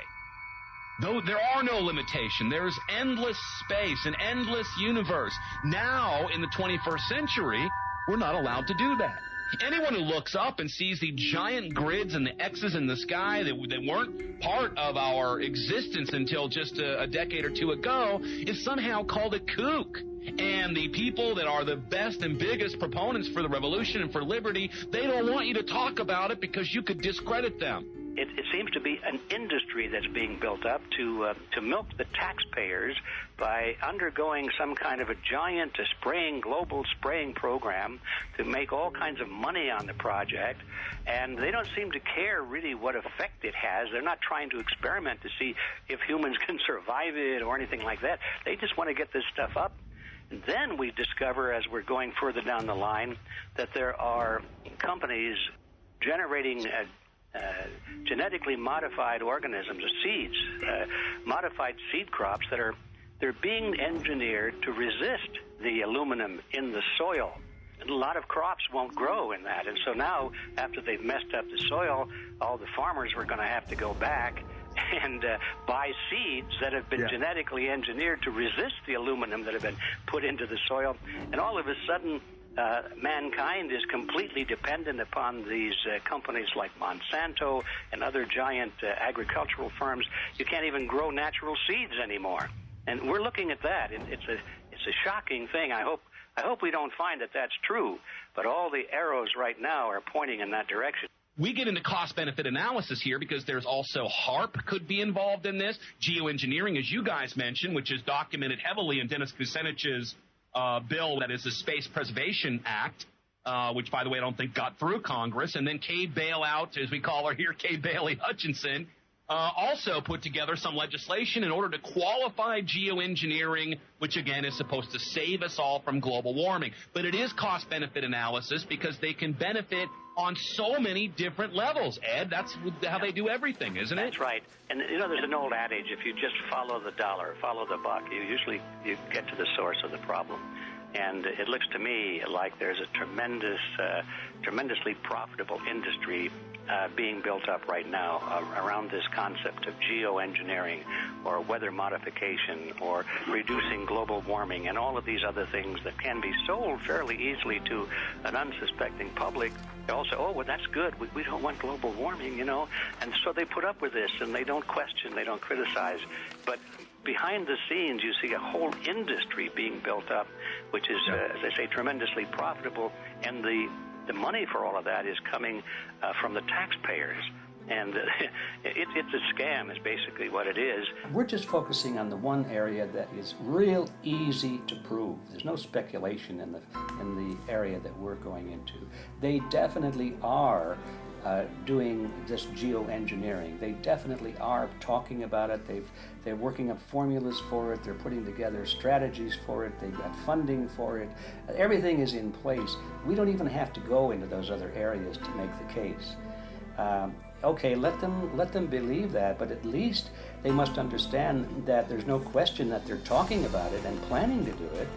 Though there are no limitation, there's endless space, an endless universe. Now, in the 21st century, we're not allowed to do that. Anyone who looks up and sees the giant grids and the X's in the sky that weren't part of our existence until just a decade or two ago is somehow called a kook. And the people that are the best and biggest proponents for the revolution and for liberty, they don't want you to talk about it because you could discredit them. it seems to be an industry that's being built up to milk the taxpayers by undergoing some kind of a giant global spraying program to make all kinds of money on the project. And they don't seem to care really what effect it has. They're not trying to experiment to see if humans can survive it or anything like that. They just want to get this stuff up. And then we discover, as we're going further down the line, that there are companies generating genetically modified organisms, or seeds, modified seed crops they're being engineered to resist the aluminum in the soil. And a lot of crops won't grow in that. And so now, after they've messed up the soil, all the farmers were going to have to go back and buy seeds that have been genetically engineered to resist the aluminum that have been put into the soil. And all of a sudden, mankind is completely dependent upon these companies like Monsanto and other giant agricultural firms. You can't even grow natural seeds anymore. And we're looking at that. It's a shocking thing. I hope we don't find that that's true. But all the arrows right now are pointing in that direction. We get into cost-benefit analysis here because there's also HARP could be involved in this. Geoengineering, as you guys mentioned, which is documented heavily in Dennis Kucinich's bill, that is the Space Preservation Act, which, by the way, I don't think got through Congress. And then Kay Bailout, as we call her here, Kay Bailey Hutchinson, also put together some legislation in order to qualify geoengineering, which, again, is supposed to save us all from global warming. But it is cost-benefit analysis because they can benefit on so many different levels. Ed, that's how they do everything, isn't it? That's right. And, there's an old adage, if you just follow the dollar, follow the buck, you get to the source of the problem. And it looks to me like there's a tremendously profitable industry being built up right now around this concept of geoengineering or weather modification or reducing global warming and all of these other things that can be sold fairly easily to an unsuspecting public. They all say, oh, well, that's good. We don't want global warming, And so they put up with this, and they don't question, they don't criticize. But behind the scenes, you see a whole industry being built up, which is, as I say, tremendously profitable. And the money for all of that is coming from the taxpayers. And it's a scam is basically what it is. We're just focusing on the one area that is real easy to prove. There's no speculation in the area that we're going into. They definitely are doing this geoengineering. They definitely are talking about it. They're working up formulas for it. They're putting together strategies for it. They've got funding for it. Everything is in place. We don't even have to go into those other areas to make the case. Okay, let them believe that, but at least they must understand that there's no question that they're talking about it and planning to do it.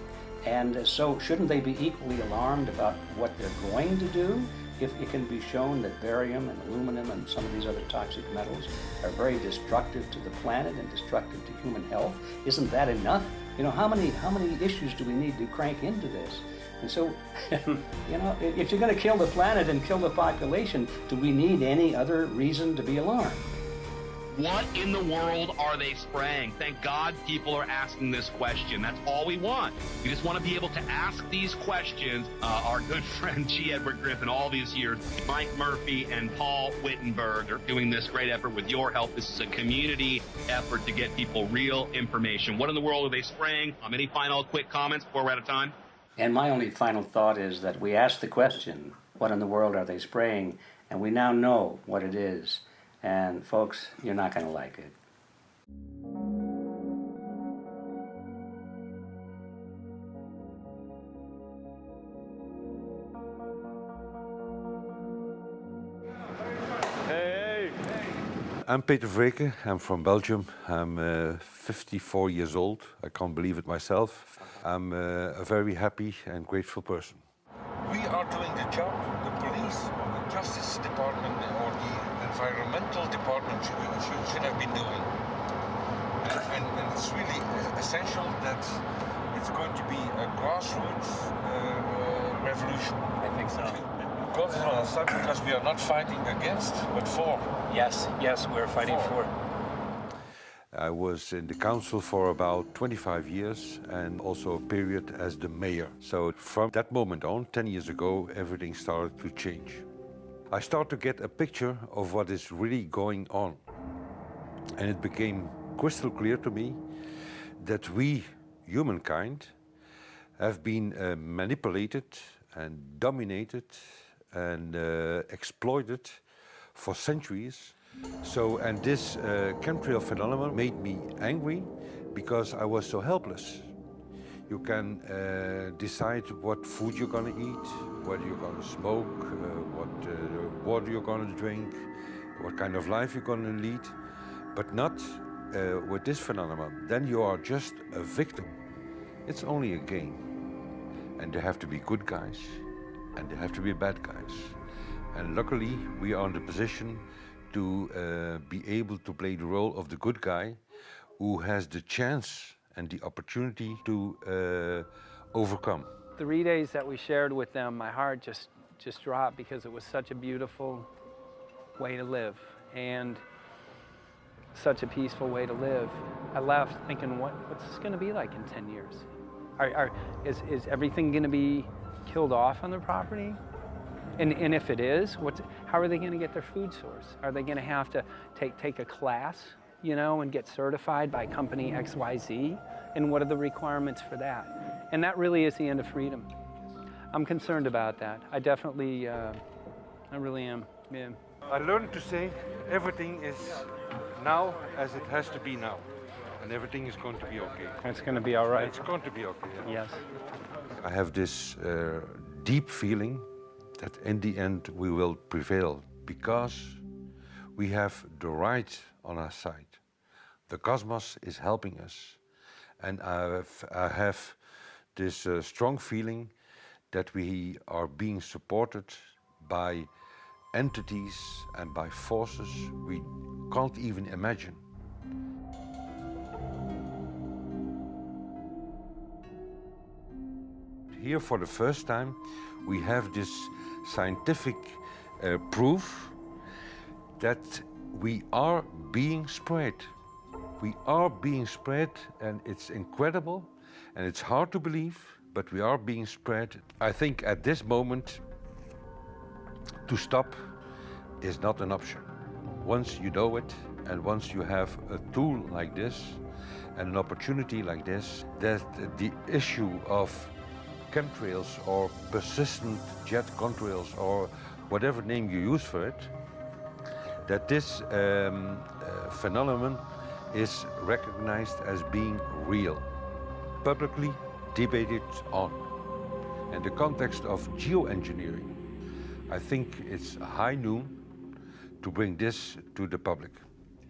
And so shouldn't they be equally alarmed about what they're going to do if it can be shown that barium and aluminum and some of these other toxic metals are very destructive to the planet and destructive to human health? Isn't that enough? How many issues do we need to crank into this? And so, if you're going to kill the planet and kill the population, do we need any other reason to be alarmed? What in the world are they spraying? Thank God people are asking this question. That's all we want. We just want to be able to ask these questions. Our good friend G. Edward Griffin, all these years, Mike Murphy and Paul Wittenberg are doing this great effort with your help. This is a community effort to get people real information. What in the world are they spraying? Any final quick comments before we're out of time? And my only final thought is that we asked the question, what in the world are they spraying? And we now know what it is. And folks, you're not going to like it. Hey! I'm Peter Vreken. I'm from Belgium. I'm 54 years old. I can't believe it myself. I'm a very happy and grateful person. We are doing the job the police or the Justice Department or the Environmental Department should have been doing. And it's really essential that it's going to be a grassroots revolution. I think so. God is on our side because we are not fighting against, but for. Yes, we're fighting for. I was in the council for about 25 years and also a period as the mayor. So from that moment on, 10 years ago, everything started to change. I start to get a picture of what is really going on. And it became crystal clear to me that we, humankind, have been manipulated and dominated and exploited for centuries. So, and this chemtrail phenomenon made me angry because I was so helpless. You can decide what food you're gonna eat, what you're gonna smoke, what water you're gonna drink, what kind of life you're gonna lead, but not with this phenomenon. Then you are just a victim. It's only a game. And there have to be good guys, and there have to be bad guys. And luckily, we are in the position to be able to play the role of the good guy who has the chance and the opportunity to overcome. 3 days that we shared with them, my heart just dropped because it was such a beautiful way to live and such a peaceful way to live. I left thinking, what's this going to be like in 10 years? Is everything going to be killed off on the property? And if it is, how are they going to get their food source? Are they going to have to take a class, you know, and get certified by company XYZ? And what are the requirements for that? And that really is the end of freedom. I'm concerned about that. I definitely, I really am, yeah. I learned to say everything is now as it has to be now. And everything is going to be okay. It's going to be all right. It's going to be okay. Yeah. Yes. I have this deep feeling that in the end we will prevail because we have the right on our side. The cosmos is helping us. And I have this strong feeling that we are being supported by entities and by forces we can't even imagine. Here for the first time we have this scientific proof that we are being spread. We are being spread, and it's incredible and it's hard to believe, but we are being spread. I think at this moment to stop is not an option. Once you know it and once you have a tool like this and an opportunity like this, that the issue of chemtrails or persistent jet contrails or whatever name you use for it, that this phenomenon is recognized as being real, publicly debated on. In the context of geoengineering, I think it's high noon to bring this to the public.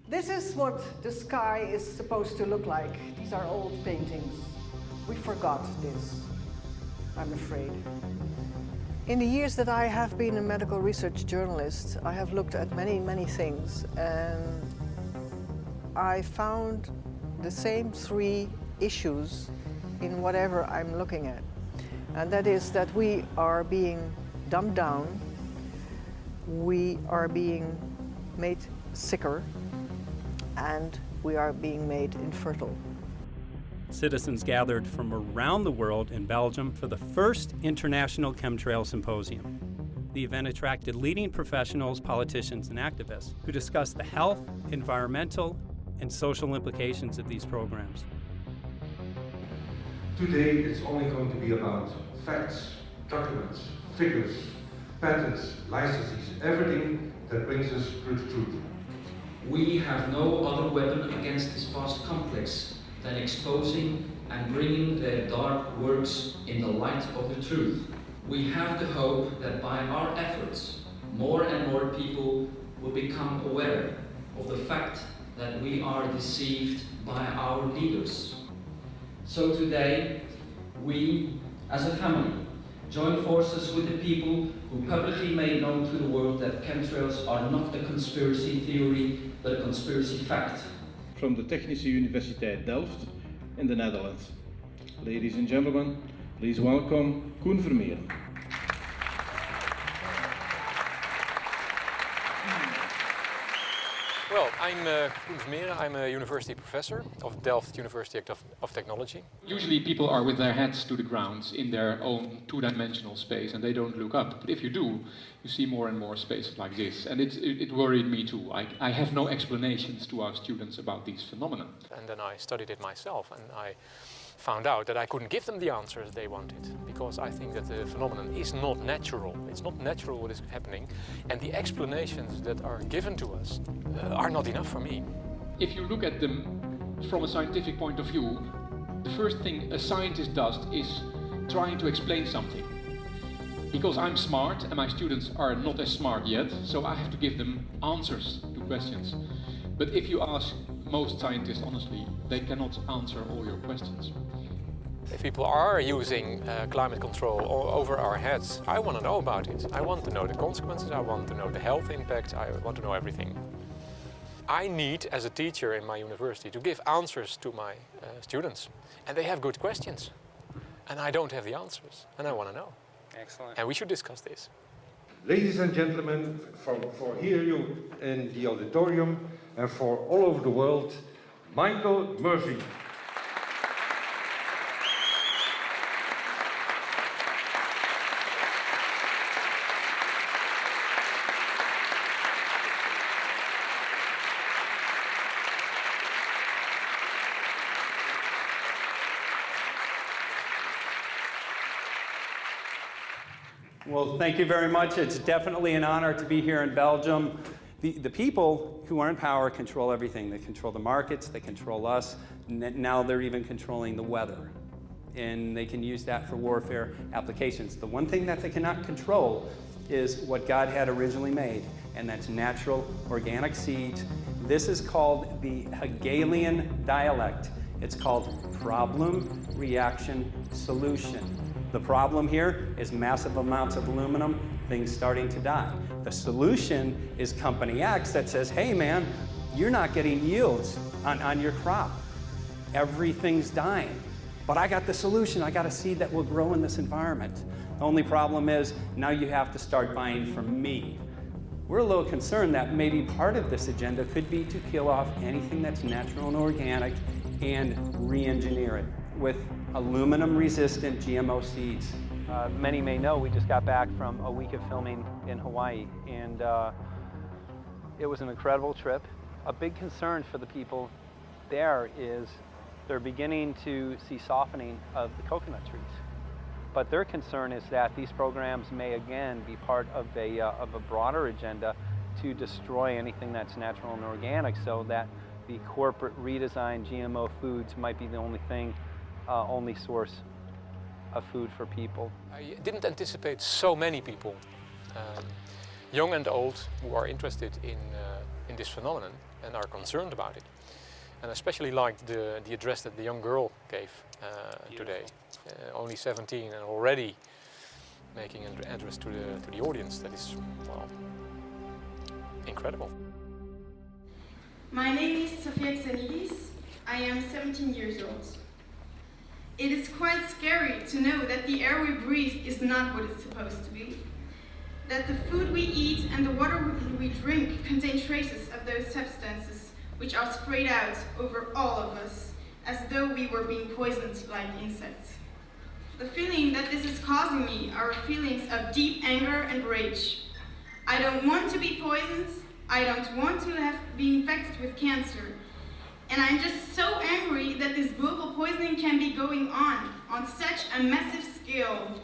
This is what the sky is supposed to look like. These are old paintings. We forgot this, I'm afraid. In the years that I have been a medical research journalist, I have looked at many, many things, and I found the same three issues in whatever I'm looking at. And that is that we are being dumbed down, we are being made sicker, and we are being made infertile. Citizens gathered from around the world in Belgium for the first International Chemtrail Symposium. The event attracted leading professionals, politicians, and activists who discussed the health, environmental, and social implications of these programs. Today it's only going to be about facts, documents, figures, patents, licenses, everything that brings us to the truth. We have no other weapon against this vast complex than exposing and bringing their dark works in the light of the truth. We have the hope that by our efforts, more and more people will become aware of the fact that we are deceived by our leaders. So today, we, as a family, join forces with the people who publicly made known to the world that chemtrails are not a conspiracy theory, but a conspiracy fact. From the Technische Universiteit Delft in the Netherlands. Ladies and gentlemen, please welcome Koen Vermeer. Well, I'm Koen Vermeeren. I'm a university professor of Delft University of Technology. Usually people are with their heads to the ground in their own two-dimensional space and they don't look up. But if you do, you see more and more spaces like this. And it worried me too. I have no explanations to our students about these phenomena. And then I studied it myself and I found out that I couldn't give them the answers they wanted because I think that the phenomenon is not natural. It's not natural what is happening, and the explanations that are given to us are not enough for me. If you look at them from a scientific point of view, the first thing a scientist does is trying to explain something. Because I'm smart and my students are not as smart yet, so I have to give them answers to questions. But if you ask most scientists honestly, they cannot answer all your questions. If people are using climate control over our heads, I want to know about it. I want to know the consequences, I want to know the health impact, I want to know everything. I need, as a teacher in my university, to give answers to my students. And they have good questions. And I don't have the answers, and I want to know. Excellent. And we should discuss this. Ladies and gentlemen, for here you in the auditorium and for all over the world, Michael Murphy. Well, thank you very much. It's definitely an honor to be here in Belgium. The people who are in power control everything. They control the markets, they control us. Now they're even controlling the weather. And they can use that for warfare applications. The one thing that they cannot control is what God had originally made, and that's natural organic seeds. This is called the Hegelian dialect. It's called problem, reaction, solution. The problem here is massive amounts of aluminum, things starting to die. The solution is company X that says, hey man, you're not getting yields on your crop. Everything's dying. But I got the solution, I got a seed that will grow in this environment. The only problem is now you have to start buying from me. We're a little concerned that maybe part of this agenda could be to kill off anything that's natural and organic and re-engineer it with aluminum-resistant GMO seeds. Many may know we just got back from a week of filming in Hawaii, and it was an incredible trip. A big concern for the people there is they're beginning to see softening of the coconut trees. But their concern is that these programs may again be part of a broader agenda to destroy anything that's natural and organic, so that the corporate redesigned GMO foods might be the only source of food for people. I didn't anticipate so many people, young and old, who are interested in this phenomenon and are concerned about it. And I especially liked the address that the young girl gave today. Only 17 and already making an address to the audience. That is, well, incredible. My name is Sofia Xenidis. I am 17 years old. It is quite scary to know that the air we breathe is not what it's supposed to be. That the food we eat and the water we drink contain traces of those substances which are sprayed out over all of us as though we were being poisoned like insects. The feeling that this is causing me are feelings of deep anger and rage. I don't want to be poisoned. I don't want to be infected with cancer. And I'm just so angry that this global poisoning can be going on such a massive scale,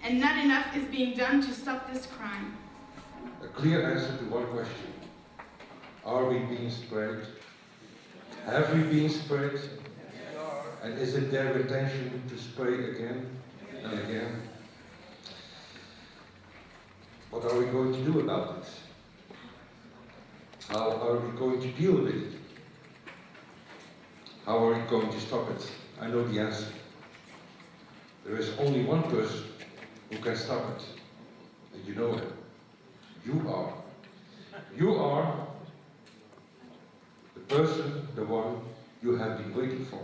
and not enough is being done to stop this crime. A clear answer to one question. Are we being sprayed? Have we been sprayed? And is it their intention to spray again and again? What are we going to do about it? How are we going to deal with it? How are we going to stop it? I know the answer. There is only one person who can stop it. And you know it. You are. You are the person, the one you have been waiting for.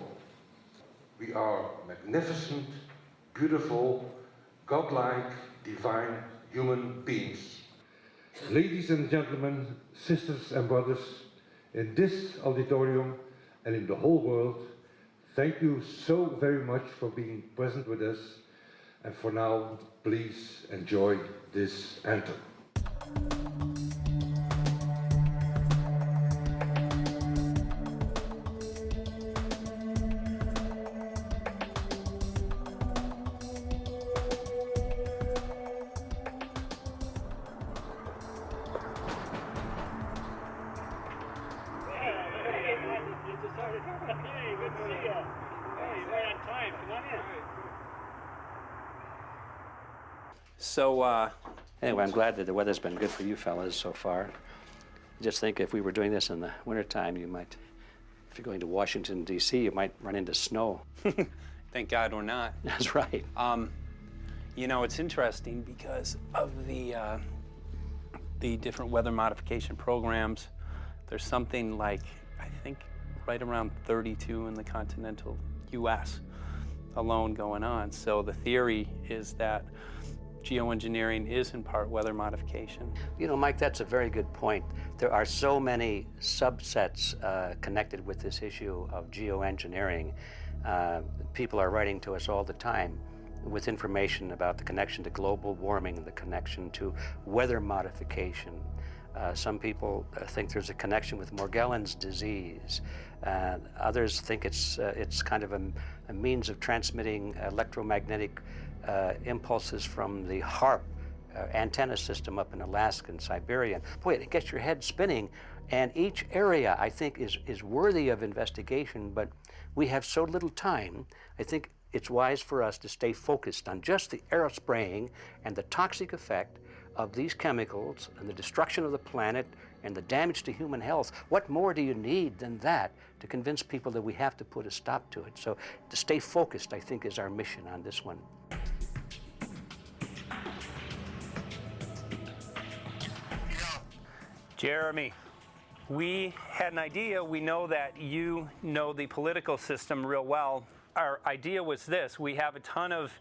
We are magnificent, beautiful, godlike, divine human beings. Ladies and gentlemen, sisters and brothers, in this auditorium and in the whole world, thank you so very much for being present with us. And for now, please enjoy this anthem. So anyway, I'm glad that the weather's been good for you fellas so far. Just think if we were doing this in the wintertime, you might, if you're going to Washington, D.C., you might run into snow. Thank God we're not. That's right. You know, it's interesting because of the different weather modification programs. There's something like, I think, right around 32 in the continental U.S. alone going on. So the theory is that geoengineering is in part weather modification. You know, Mike, that's a very good point. There are so many subsets connected with this issue of geoengineering. People are writing to us all the time with information about the connection to global warming, the connection to weather modification. Some people think there's a connection with Morgellons disease. Others think it's kind of a means of transmitting electromagnetic impulses from the HARP antenna system up in Alaska and Siberia. Boy, it gets your head spinning. And each area, I think, is worthy of investigation, but we have so little time. I think it's wise for us to stay focused on just the aerospraying and the toxic effect of these chemicals and the destruction of the planet and the damage to human health. What more do you need than that to convince people that we have to put a stop to it? So to stay focused, I think, is our mission on this one. Jeremy, we had an idea. We know that you know the political system real well. Our idea was this. We have a ton of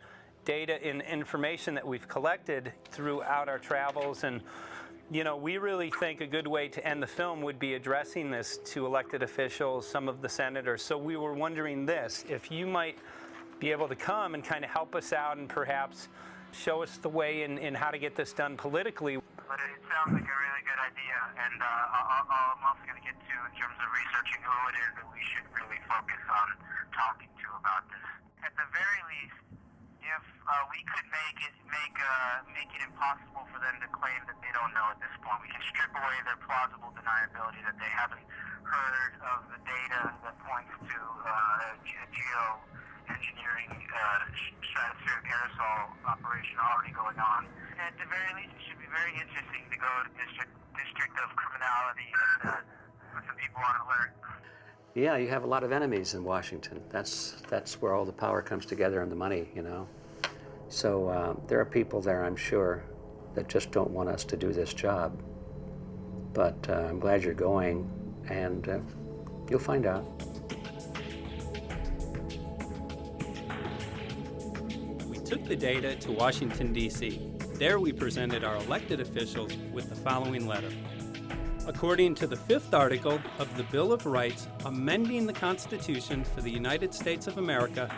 data and information that we've collected throughout our travels, and you know, we really think a good way to end the film would be addressing this to elected officials, some of the senators. So we were wondering this, if you might be able to come and kind of help us out and perhaps show us the way in how to get this done politically. But it sounds like a really good idea, and I'm also going to get to in terms of researching who it is that we should really focus on talking to about this. At the very least, if we could make it impossible for them to claim that they don't know at this point, we can strip away their plausible deniability that they haven't heard of the data that points to geoengineering stratospheric aerosol operation already going on. At the very least, it should be very interesting to go to district of criminality and put some people on alert. Yeah, you have a lot of enemies in Washington. That's where all the power comes together and the money, you know. So there are people there, I'm sure, that just don't want us to do this job. But I'm glad you're going, and you'll find out. We took the data to Washington, D.C. There we presented our elected officials with the following letter. According to the 5th article of the Bill of Rights amending the Constitution for the United States of America,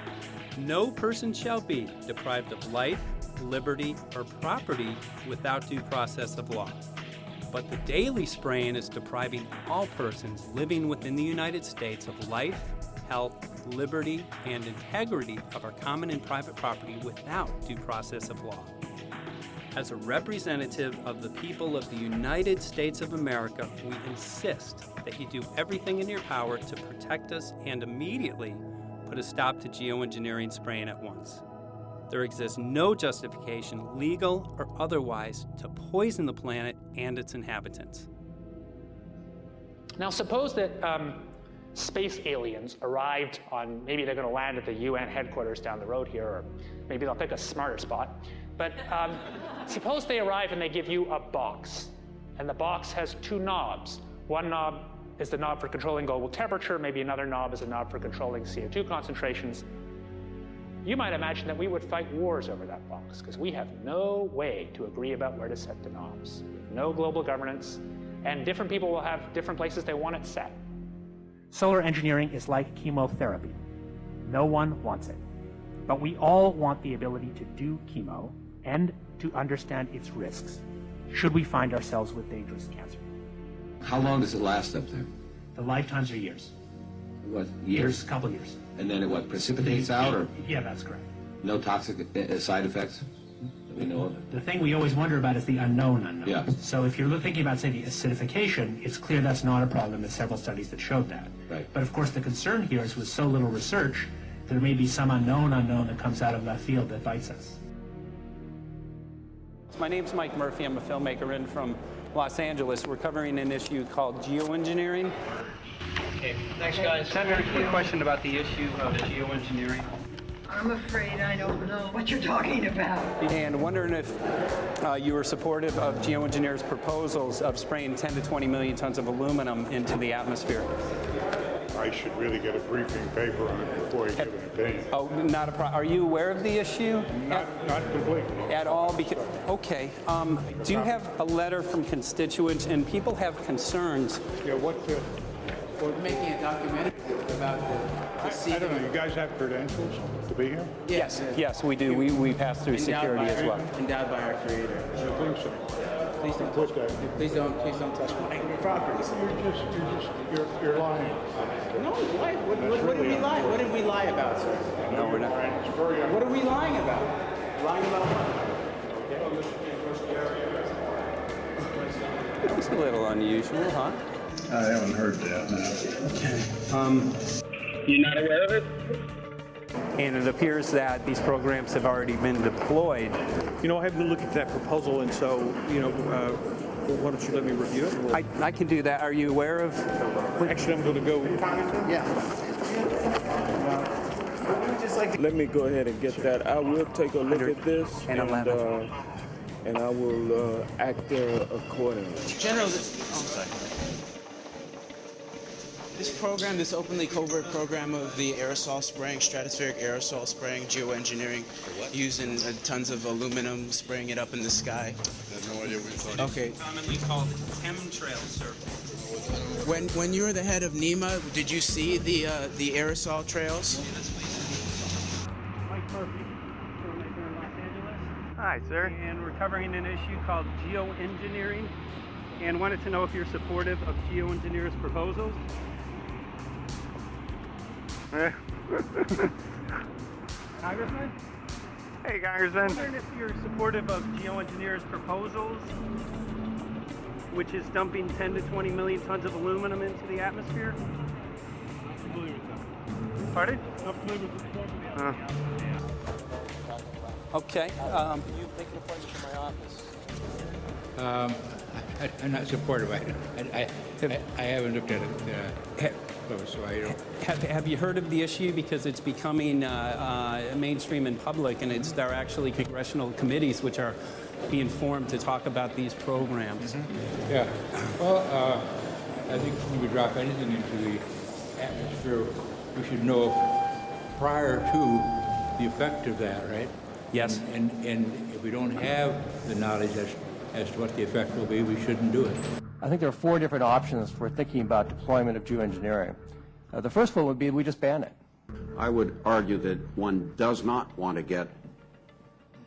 no person shall be deprived of life, liberty, or property without due process of law. But the daily spraying is depriving all persons living within the United States of life, health, liberty, and integrity of our common and private property without due process of law. As a representative of the people of the United States of America, we insist that you do everything in your power to protect us and immediately put a stop to geoengineering spraying at once. There exists no justification, legal or otherwise, to poison the planet and its inhabitants. Now suppose that space aliens arrived on, maybe they're going to land at the UN headquarters down the road here, or maybe they'll pick a smarter spot. But suppose they arrive and they give you a box, and the box has 2 knobs. One knob is the knob for controlling global temperature, maybe another knob is a knob for controlling CO2 concentrations. You might imagine that we would fight wars over that box, because we have no way to agree about where to set the knobs. No global governance, and different people will have different places they want it set. Solar engineering is like chemotherapy. No one wants it. But we all want the ability to do chemo and to understand its risks, should we find ourselves with dangerous cancer. How long does it last up there? The lifetimes are years. What, years? A couple years. And then it what, precipitates out, or Yeah, that's correct. no toxic side effects that we know of? The thing we always wonder about is the unknown. Yeah. So if you're thinking about, say, the acidification, it's clear that's not a problem. There's several studies that showed that. Right. But of course, the concern here is with so little research, there may be some unknown that comes out of left field that bites us. My name's Mike Murphy. I'm a filmmaker in from Los Angeles. We're covering an issue called geoengineering. Okay, thanks, guys. Senator, a question about the issue of geoengineering. I'm afraid I don't know what you're talking about. And wondering if you were supportive of geoengineers' proposals of spraying 10 to 20 million tons of aluminum into the atmosphere. I should really get a briefing paper on it before you give an opinion. Oh, not a problem. Are you aware of the issue? Not completely. At all? Because, okay. Do you have a letter from constituents, and people have concerns? Yeah, We're making a documentary about the I don't know, you guys have credentials to be here? Yes, yes, we do. We pass through security as well. Endowed by our creator. I think so. Please don't touch that. Please don't touch my property. You're lying. No, why? What did we lie? What did we lie about, sir? No, we're not. What are we lying about? Lying about what? It's a little unusual, huh? I haven't heard that, no. Okay. You're not aware of it? And it appears that these programs have already been deployed. You know, I haven't looked at that proposal, and so, you know, why don't you let me review it? I can do that. Are you aware of? Actually, I'm going to go. Yeah. Let me go ahead and get that. I will take a look at this, and I will act accordingly. General, this program, this openly covert program of the aerosol spraying, stratospheric aerosol spraying, geoengineering, using tons of aluminum, spraying it up in the sky. I have no idea what you're talking about. Okay. Commonly called chemtrail survey. When you were the head of NEMA, did you see the aerosol trails? Mike Murphy, filmmaker in Los Angeles. Hi, sir. And we're covering an issue called geoengineering, and wanted to know if you're supportive of geoengineers' proposals. Congressman? Hey, Congressman. I'm wondering if you're supportive of geoengineers' proposals, which is dumping 10 to 20 million tons of aluminum into the atmosphere. Pardon? Okay. You make an appointment to my office. I'm not supportive of it. I haven't looked at it, so I don't. Have you heard of the issue? Because it's becoming mainstream in public, and there are actually congressional committees which are being formed to talk about these programs. Mm-hmm. Yeah. Well, I think when we drop anything into the atmosphere, we should know prior to the effect of that, right? Yes. And if we don't have the knowledge as to what the effect will be, we shouldn't do it. I think there are 4 different options for thinking about deployment of geoengineering. The first one would be we just ban it. I would argue that one does not want to get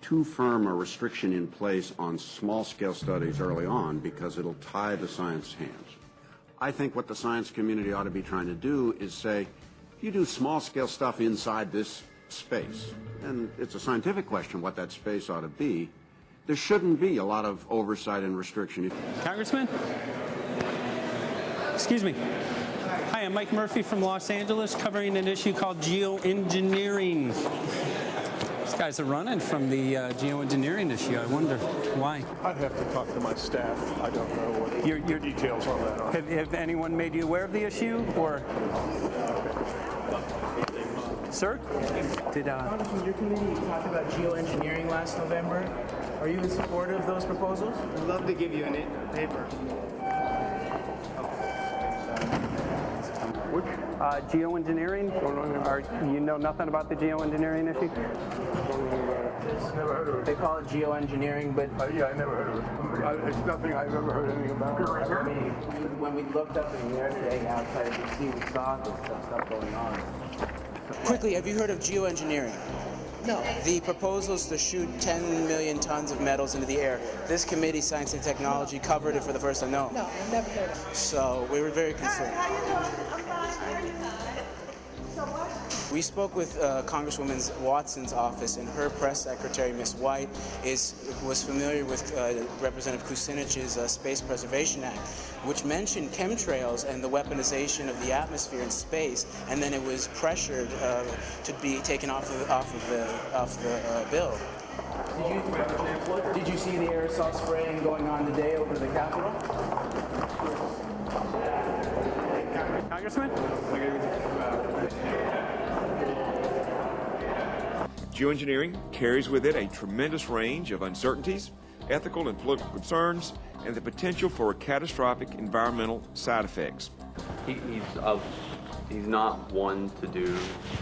too firm a restriction in place on small-scale studies early on because it'll tie the science hands. I think what the science community ought to be trying to do is say, you do small-scale stuff inside this space, and it's a scientific question what that space ought to be. There shouldn't be a lot of oversight and restriction. Congressman? Excuse me. Hi, I'm Mike Murphy from Los Angeles, covering an issue called geoengineering. These guys are running from the geoengineering issue. I wonder why. I'd have to talk to my staff. I don't know what your details on that are. Have anyone made you aware of the issue, or? Sir? Congressman, your committee talked about geoengineering last November. Are you in support of those proposals? I'd love to give you a paper. Which Geoengineering? You know nothing about the geoengineering issue? Never heard of it. They call it geoengineering, but yeah, I never heard of it. It's nothing I've ever heard anything about. When we looked up in the air today outside the sea, we saw this stuff going on. Quickly, have you heard of geoengineering? No. The proposal is to shoot 10 million tons of metals into the air. This committee, Science and Technology, covered it for the first time. No, I've never heard of it. So we were very concerned. We spoke with Congresswoman Watson's office, and her press secretary, Ms. White, was familiar with Representative Kucinich's Space Preservation Act, which mentioned chemtrails and the weaponization of the atmosphere in space, and then it was pressured to be taken off the bill. Did you see the aerosol spraying going on today over the Capitol? Congressman? Geoengineering carries with it a tremendous range of uncertainties, ethical and political concerns, and the potential for catastrophic environmental side effects. He's not one to do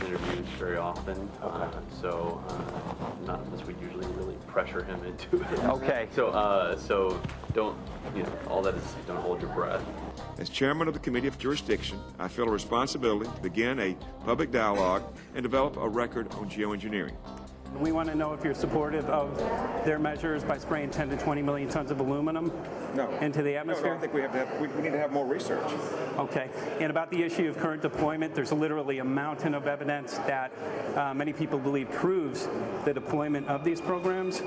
interviews very often, so not unless we usually really pressure him into it. Okay. So don't, all that is, don't hold your breath. As chairman of the Committee of Jurisdiction, I feel a responsibility to begin a public dialogue and develop a record on geoengineering. We want to know if you're supportive of their measures by spraying 10 to 20 million tons of aluminum into the atmosphere? No, I think we need to have more research. Okay. And about the issue of current deployment, there's literally a mountain of evidence that many people believe proves the deployment of these programs.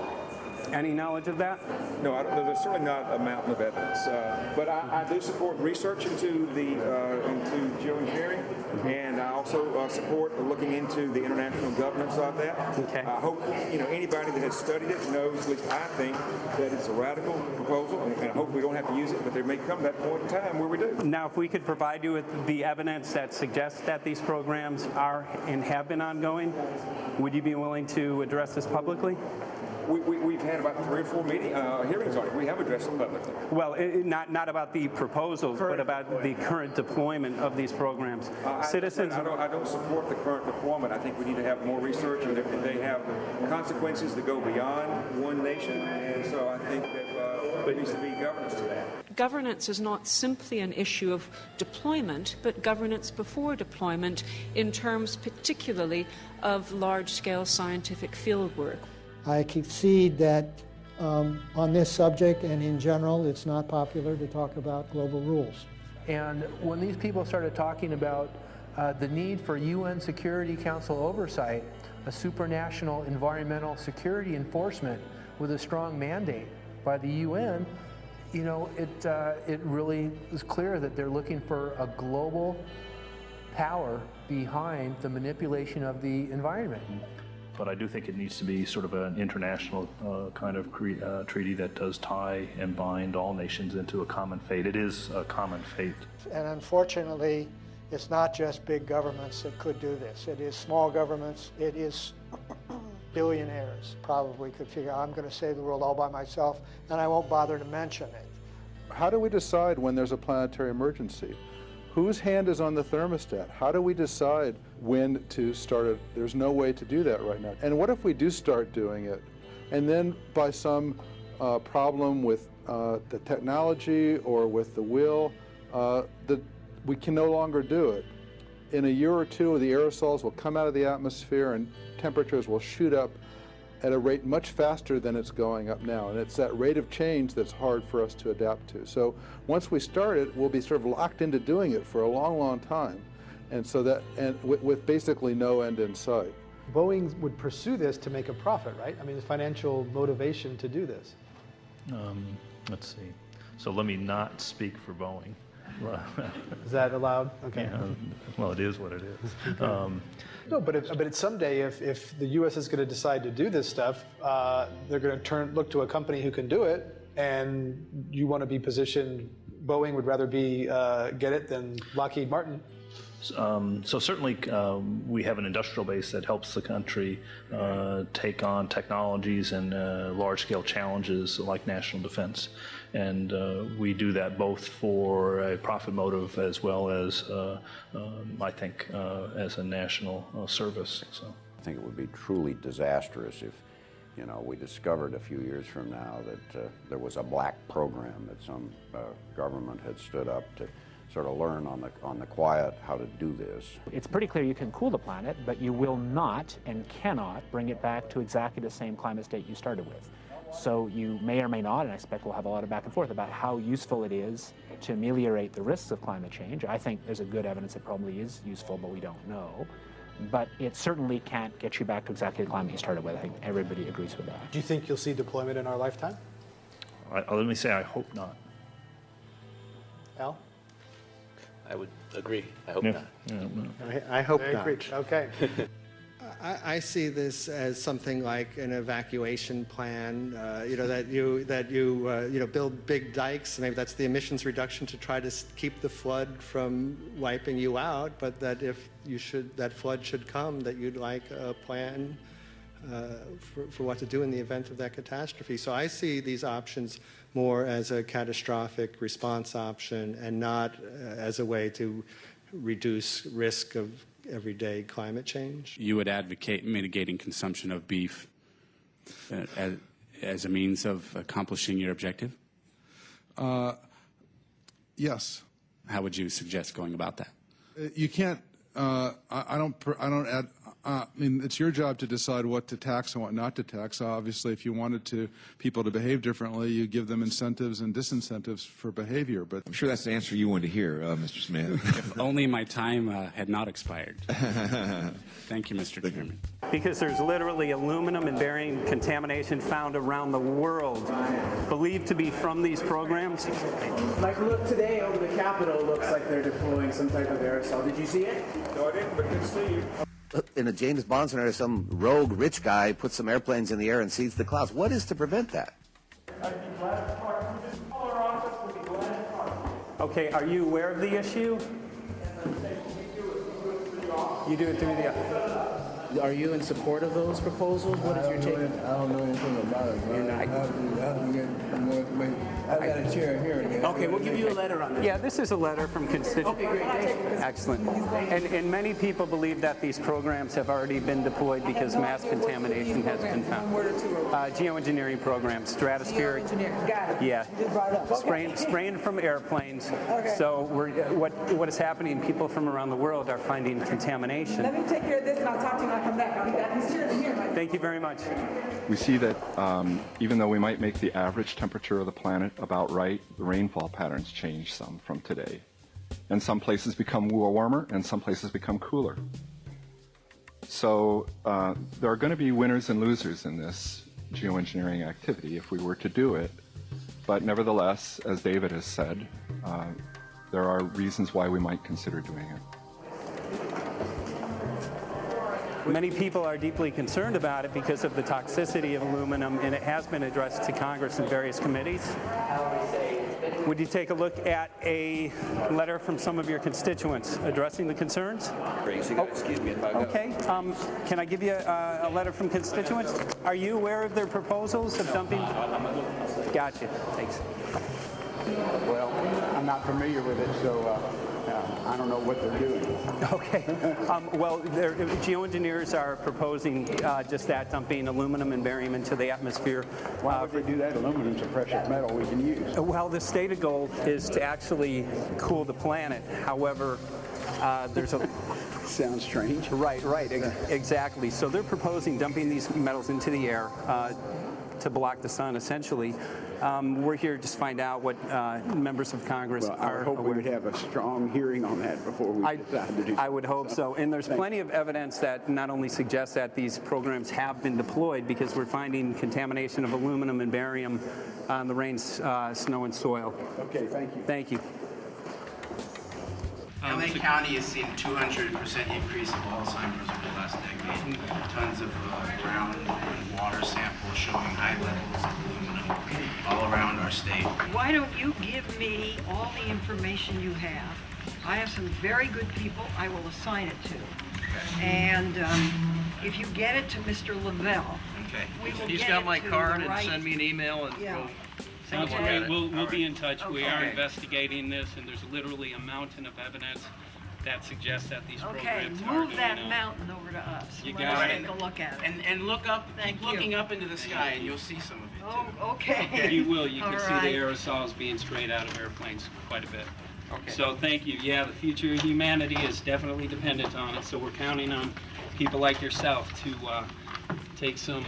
Any knowledge of that? No, there's certainly not a mountain of evidence, but I do support research into geoengineering, and I also support looking into the international governance of that. Okay. I hope anybody that has studied it knows, at least I think, that it's a radical proposal, and I hope we don't have to use it, but there may come that point in time where we do. Now, if we could provide you with the evidence that suggests that these programs are and have been ongoing, would you be willing to address this publicly? We've had about 3 or 4 hearings on it. We have addressed it publicly. Well, not about the proposals, but about the current deployment of these programs. Citizens. I don't support the current deployment. I think we need to have more research, and they have consequences that go beyond one nation. And so I think that there needs to be governance to that. Governance is not simply an issue of deployment, but governance before deployment in terms particularly of large-scale scientific fieldwork. I concede that on this subject and in general, it's not popular to talk about global rules. And when these people started talking about the need for UN Security Council oversight, a supranational environmental security enforcement with a strong mandate by the UN, it really was clear that they're looking for a global power behind the manipulation of the environment. But I do think it needs to be sort of an international kind of treaty that does tie and bind all nations into a common fate. It is a common fate. And unfortunately, it's not just big governments that could do this. It is small governments. It is billionaires probably could figure, I'm going to save the world all by myself, and I won't bother to mention it. How do we decide when there's a planetary emergency? Whose hand is on the thermostat? How do we decide when to start it? There's no way to do that right now. And what if we do start doing it, and then by some problem with the technology or with the will, we can no longer do it? In a year or two, the aerosols will come out of the atmosphere and temperatures will shoot up at a rate much faster than it's going up now. And it's that rate of change that's hard for us to adapt to. So once we start it, we'll be sort of locked into doing it for a long, long time. And so that, and with basically no end in sight. Boeing would pursue this to make a profit, right? I mean, the financial motivation to do this. Let's see. So let me not speak for Boeing. Is that allowed? Okay. Yeah, well, it is what it is. No, but it's someday if the U.S. is going to decide to do this stuff, they're going to look to a company who can do it, and you want to be positioned. Boeing would rather be get it than Lockheed Martin. So certainly we have an industrial base that helps the country take on technologies and large-scale challenges like national defense. And we do that both for a profit motive as well as, I think, as a national service. So I think it would be truly disastrous if, you know, we discovered a few years from now that there was a black program that some government had stood up to sort of learn on the quiet how to do this. It's pretty clear you can cool the planet, but you will not and cannot bring it back to exactly the same climate state you started with. So you may or may not, and I expect we'll have a lot of back and forth about how useful it is to ameliorate the risks of climate change. I think there's a good evidence it probably is useful, but we don't know. But it certainly can't get you back to exactly the climate you started with. I think everybody agrees with that. Do you think you'll see deployment in our lifetime? Let me say I hope not. Al? I would agree. I hope not. I hope Very not. preached. Okay. I see this as something like an evacuation plan. You know, that you build big dikes. Maybe that's the emissions reduction to try to keep the flood from wiping you out. But that if that flood should come, that you'd like a plan for what to do in the event of that catastrophe. So I see these options more as a catastrophic response option and not as a way to reduce risk of everyday climate change. You would advocate mitigating consumption of beef as a means of accomplishing your objective? Yes. How would you suggest going about that? You can't. I mean, it's your job to decide what to tax and what not to tax. Obviously, if you wanted people to behave differently, you give them incentives and disincentives for behavior. But I'm sure that's the answer you wanted to hear, Mr. Smith. If only my time had not expired. Thank you, Mr. Chairman. Because there's literally aluminum and barium contamination found around the world, believed to be from these programs. Like, look, today over the Capitol looks like they're deploying some type of aerosol. Did you see it? No, I didn't, but good to see you. In a James Bond scenario, some rogue rich guy puts some airplanes in the air and seeds the clouds. What is to prevent that? I'd be glad to talk. If you just call our office, we'll be glad to talk. Okay, are you aware of the issue? You do it through the... Are you in support of those proposals? What is your take? I don't know anything about it. You're not. I have to get more information. I've got a chair here. Okay, we'll give you a letter on this. Yeah, this is a letter from constituents. Okay, great. Excellent. And many people believe that these programs have already been deployed because mass contamination has been found. Geoengineering programs, stratospheric. Got it. Yeah. Just brought it up. Okay. Spraying from airplanes. Okay. So what is happening? People from around the world are finding contamination. Let me take care of this and I'll talk to you when I come back. I'll be back. He's here. Thank you very much. We see that even though we might make the average temperature of the planet about right, the rainfall patterns change some from today. And some places become warmer and some places become cooler. So there are going to be winners and losers in this geoengineering activity if we were to do it. But nevertheless, as David has said, there are reasons why we might consider doing it. Many people are deeply concerned about it because of the toxicity of aluminum, and it has been addressed to Congress in various committees. Would you take a look at a letter from some of your constituents addressing the concerns? Excuse me if I go. Okay. Can I give you a letter from constituents? Are you aware of their proposals of dumping? Gotcha. Thanks. Well, I'm not familiar with it, so I don't know what they're doing. Okay. Well, geoengineers are proposing just that, dumping aluminum and barium into the atmosphere. Why would they do that? Aluminum's a precious metal we can use. Well, the stated goal is to actually cool the planet. However, there's a... Sounds strange. Right, exactly. So they're proposing dumping these metals into the air to block the sun, essentially. We're here to just find out what members of Congress are. I hope we would have a strong hearing on that before we decide to do something. I would hope so. And there's plenty of evidence that not only suggests that these programs have been deployed, because we're finding contamination of aluminum and barium on the rain, snow, and soil. Okay, thank you. Thank you. LA County has seen a 200% increase of Alzheimer's over the last decade. Tons of ground and water samples showing high levels of aluminum all around our state. Why don't you give me all the information you have, I have some very good people I will assign it to. And if you get it to Mr. Lavelle, we will He's get got it my to card the and right- send me an email and Yeah. we'll Sounds look great. at it. We'll be in touch. We are Okay. investigating this, and there's literally a mountain of evidence that suggests that these Okay, programs are move going that on. mountain over to us. You Let got us it. take a look at it. And look up, Thank keep you. looking up into the sky and you'll see some of it too. Oh, okay. You will. You can All see right. the aerosols being sprayed out of airplanes quite a bit. Okay. So thank you. Yeah, the future of humanity is definitely dependent on it. So we're counting on people like yourself to take some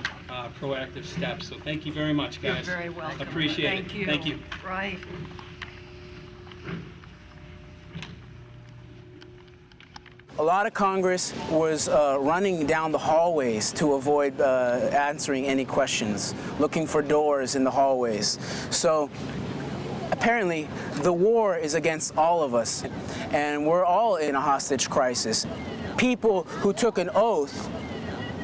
proactive steps. So thank you very much, guys. You're very welcome. Appreciate Thank it. you. Thank you. Right. A lot of Congress was running down the hallways to avoid answering any questions, looking for doors in the hallways. So apparently the war is against all of us, and we're all in a hostage crisis. People who took an oath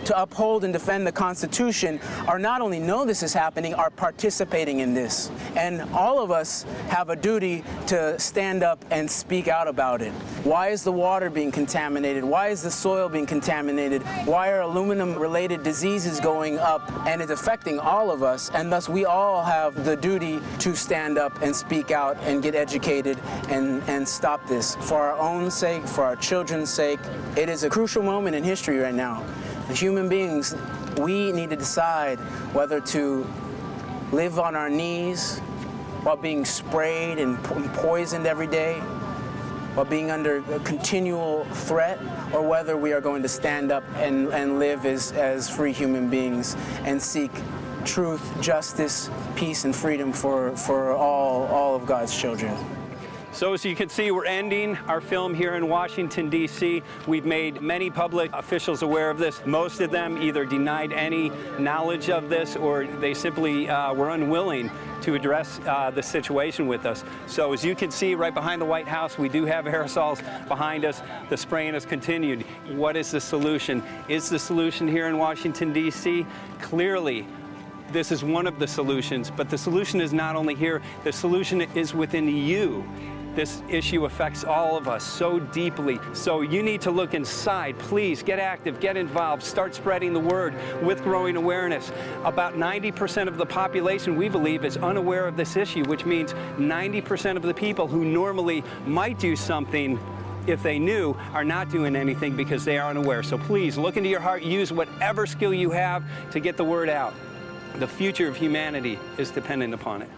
to uphold and defend the Constitution are not only know this is happening, are participating in this. And all of us have a duty to stand up and speak out about it. Why is the water being contaminated? Why is the soil being contaminated? Why are aluminum-related diseases going up? And it's affecting all of us, and thus we all have the duty to stand up and speak out and get educated and stop this. For our own sake, for our children's sake, it is a crucial moment in history right now. The human beings, we need to decide whether to live on our knees while being sprayed and poisoned every day, while being under a continual threat, or whether we are going to stand up and live as free human beings and seek truth, justice, peace, and freedom for all of God's children. So as you can see, we're ending our film here in Washington, D.C. We've made many public officials aware of this. Most of them either denied any knowledge of this or they simply were unwilling to address the situation with us. So as you can see right behind the White House, we do have aerosols behind us. The spraying has continued. What is the solution? Is the solution here in Washington, D.C.? Clearly, this is one of the solutions, but the solution is not only here, the solution is within you. This issue affects all of us so deeply. So you need to look inside. Please get active, get involved, start spreading the word with growing awareness. About 90% of the population, we believe, is unaware of this issue, which means 90% of the people who normally might do something if they knew are not doing anything because they are unaware. So please look into your heart, use whatever skill you have to get the word out. The future of humanity is dependent upon it.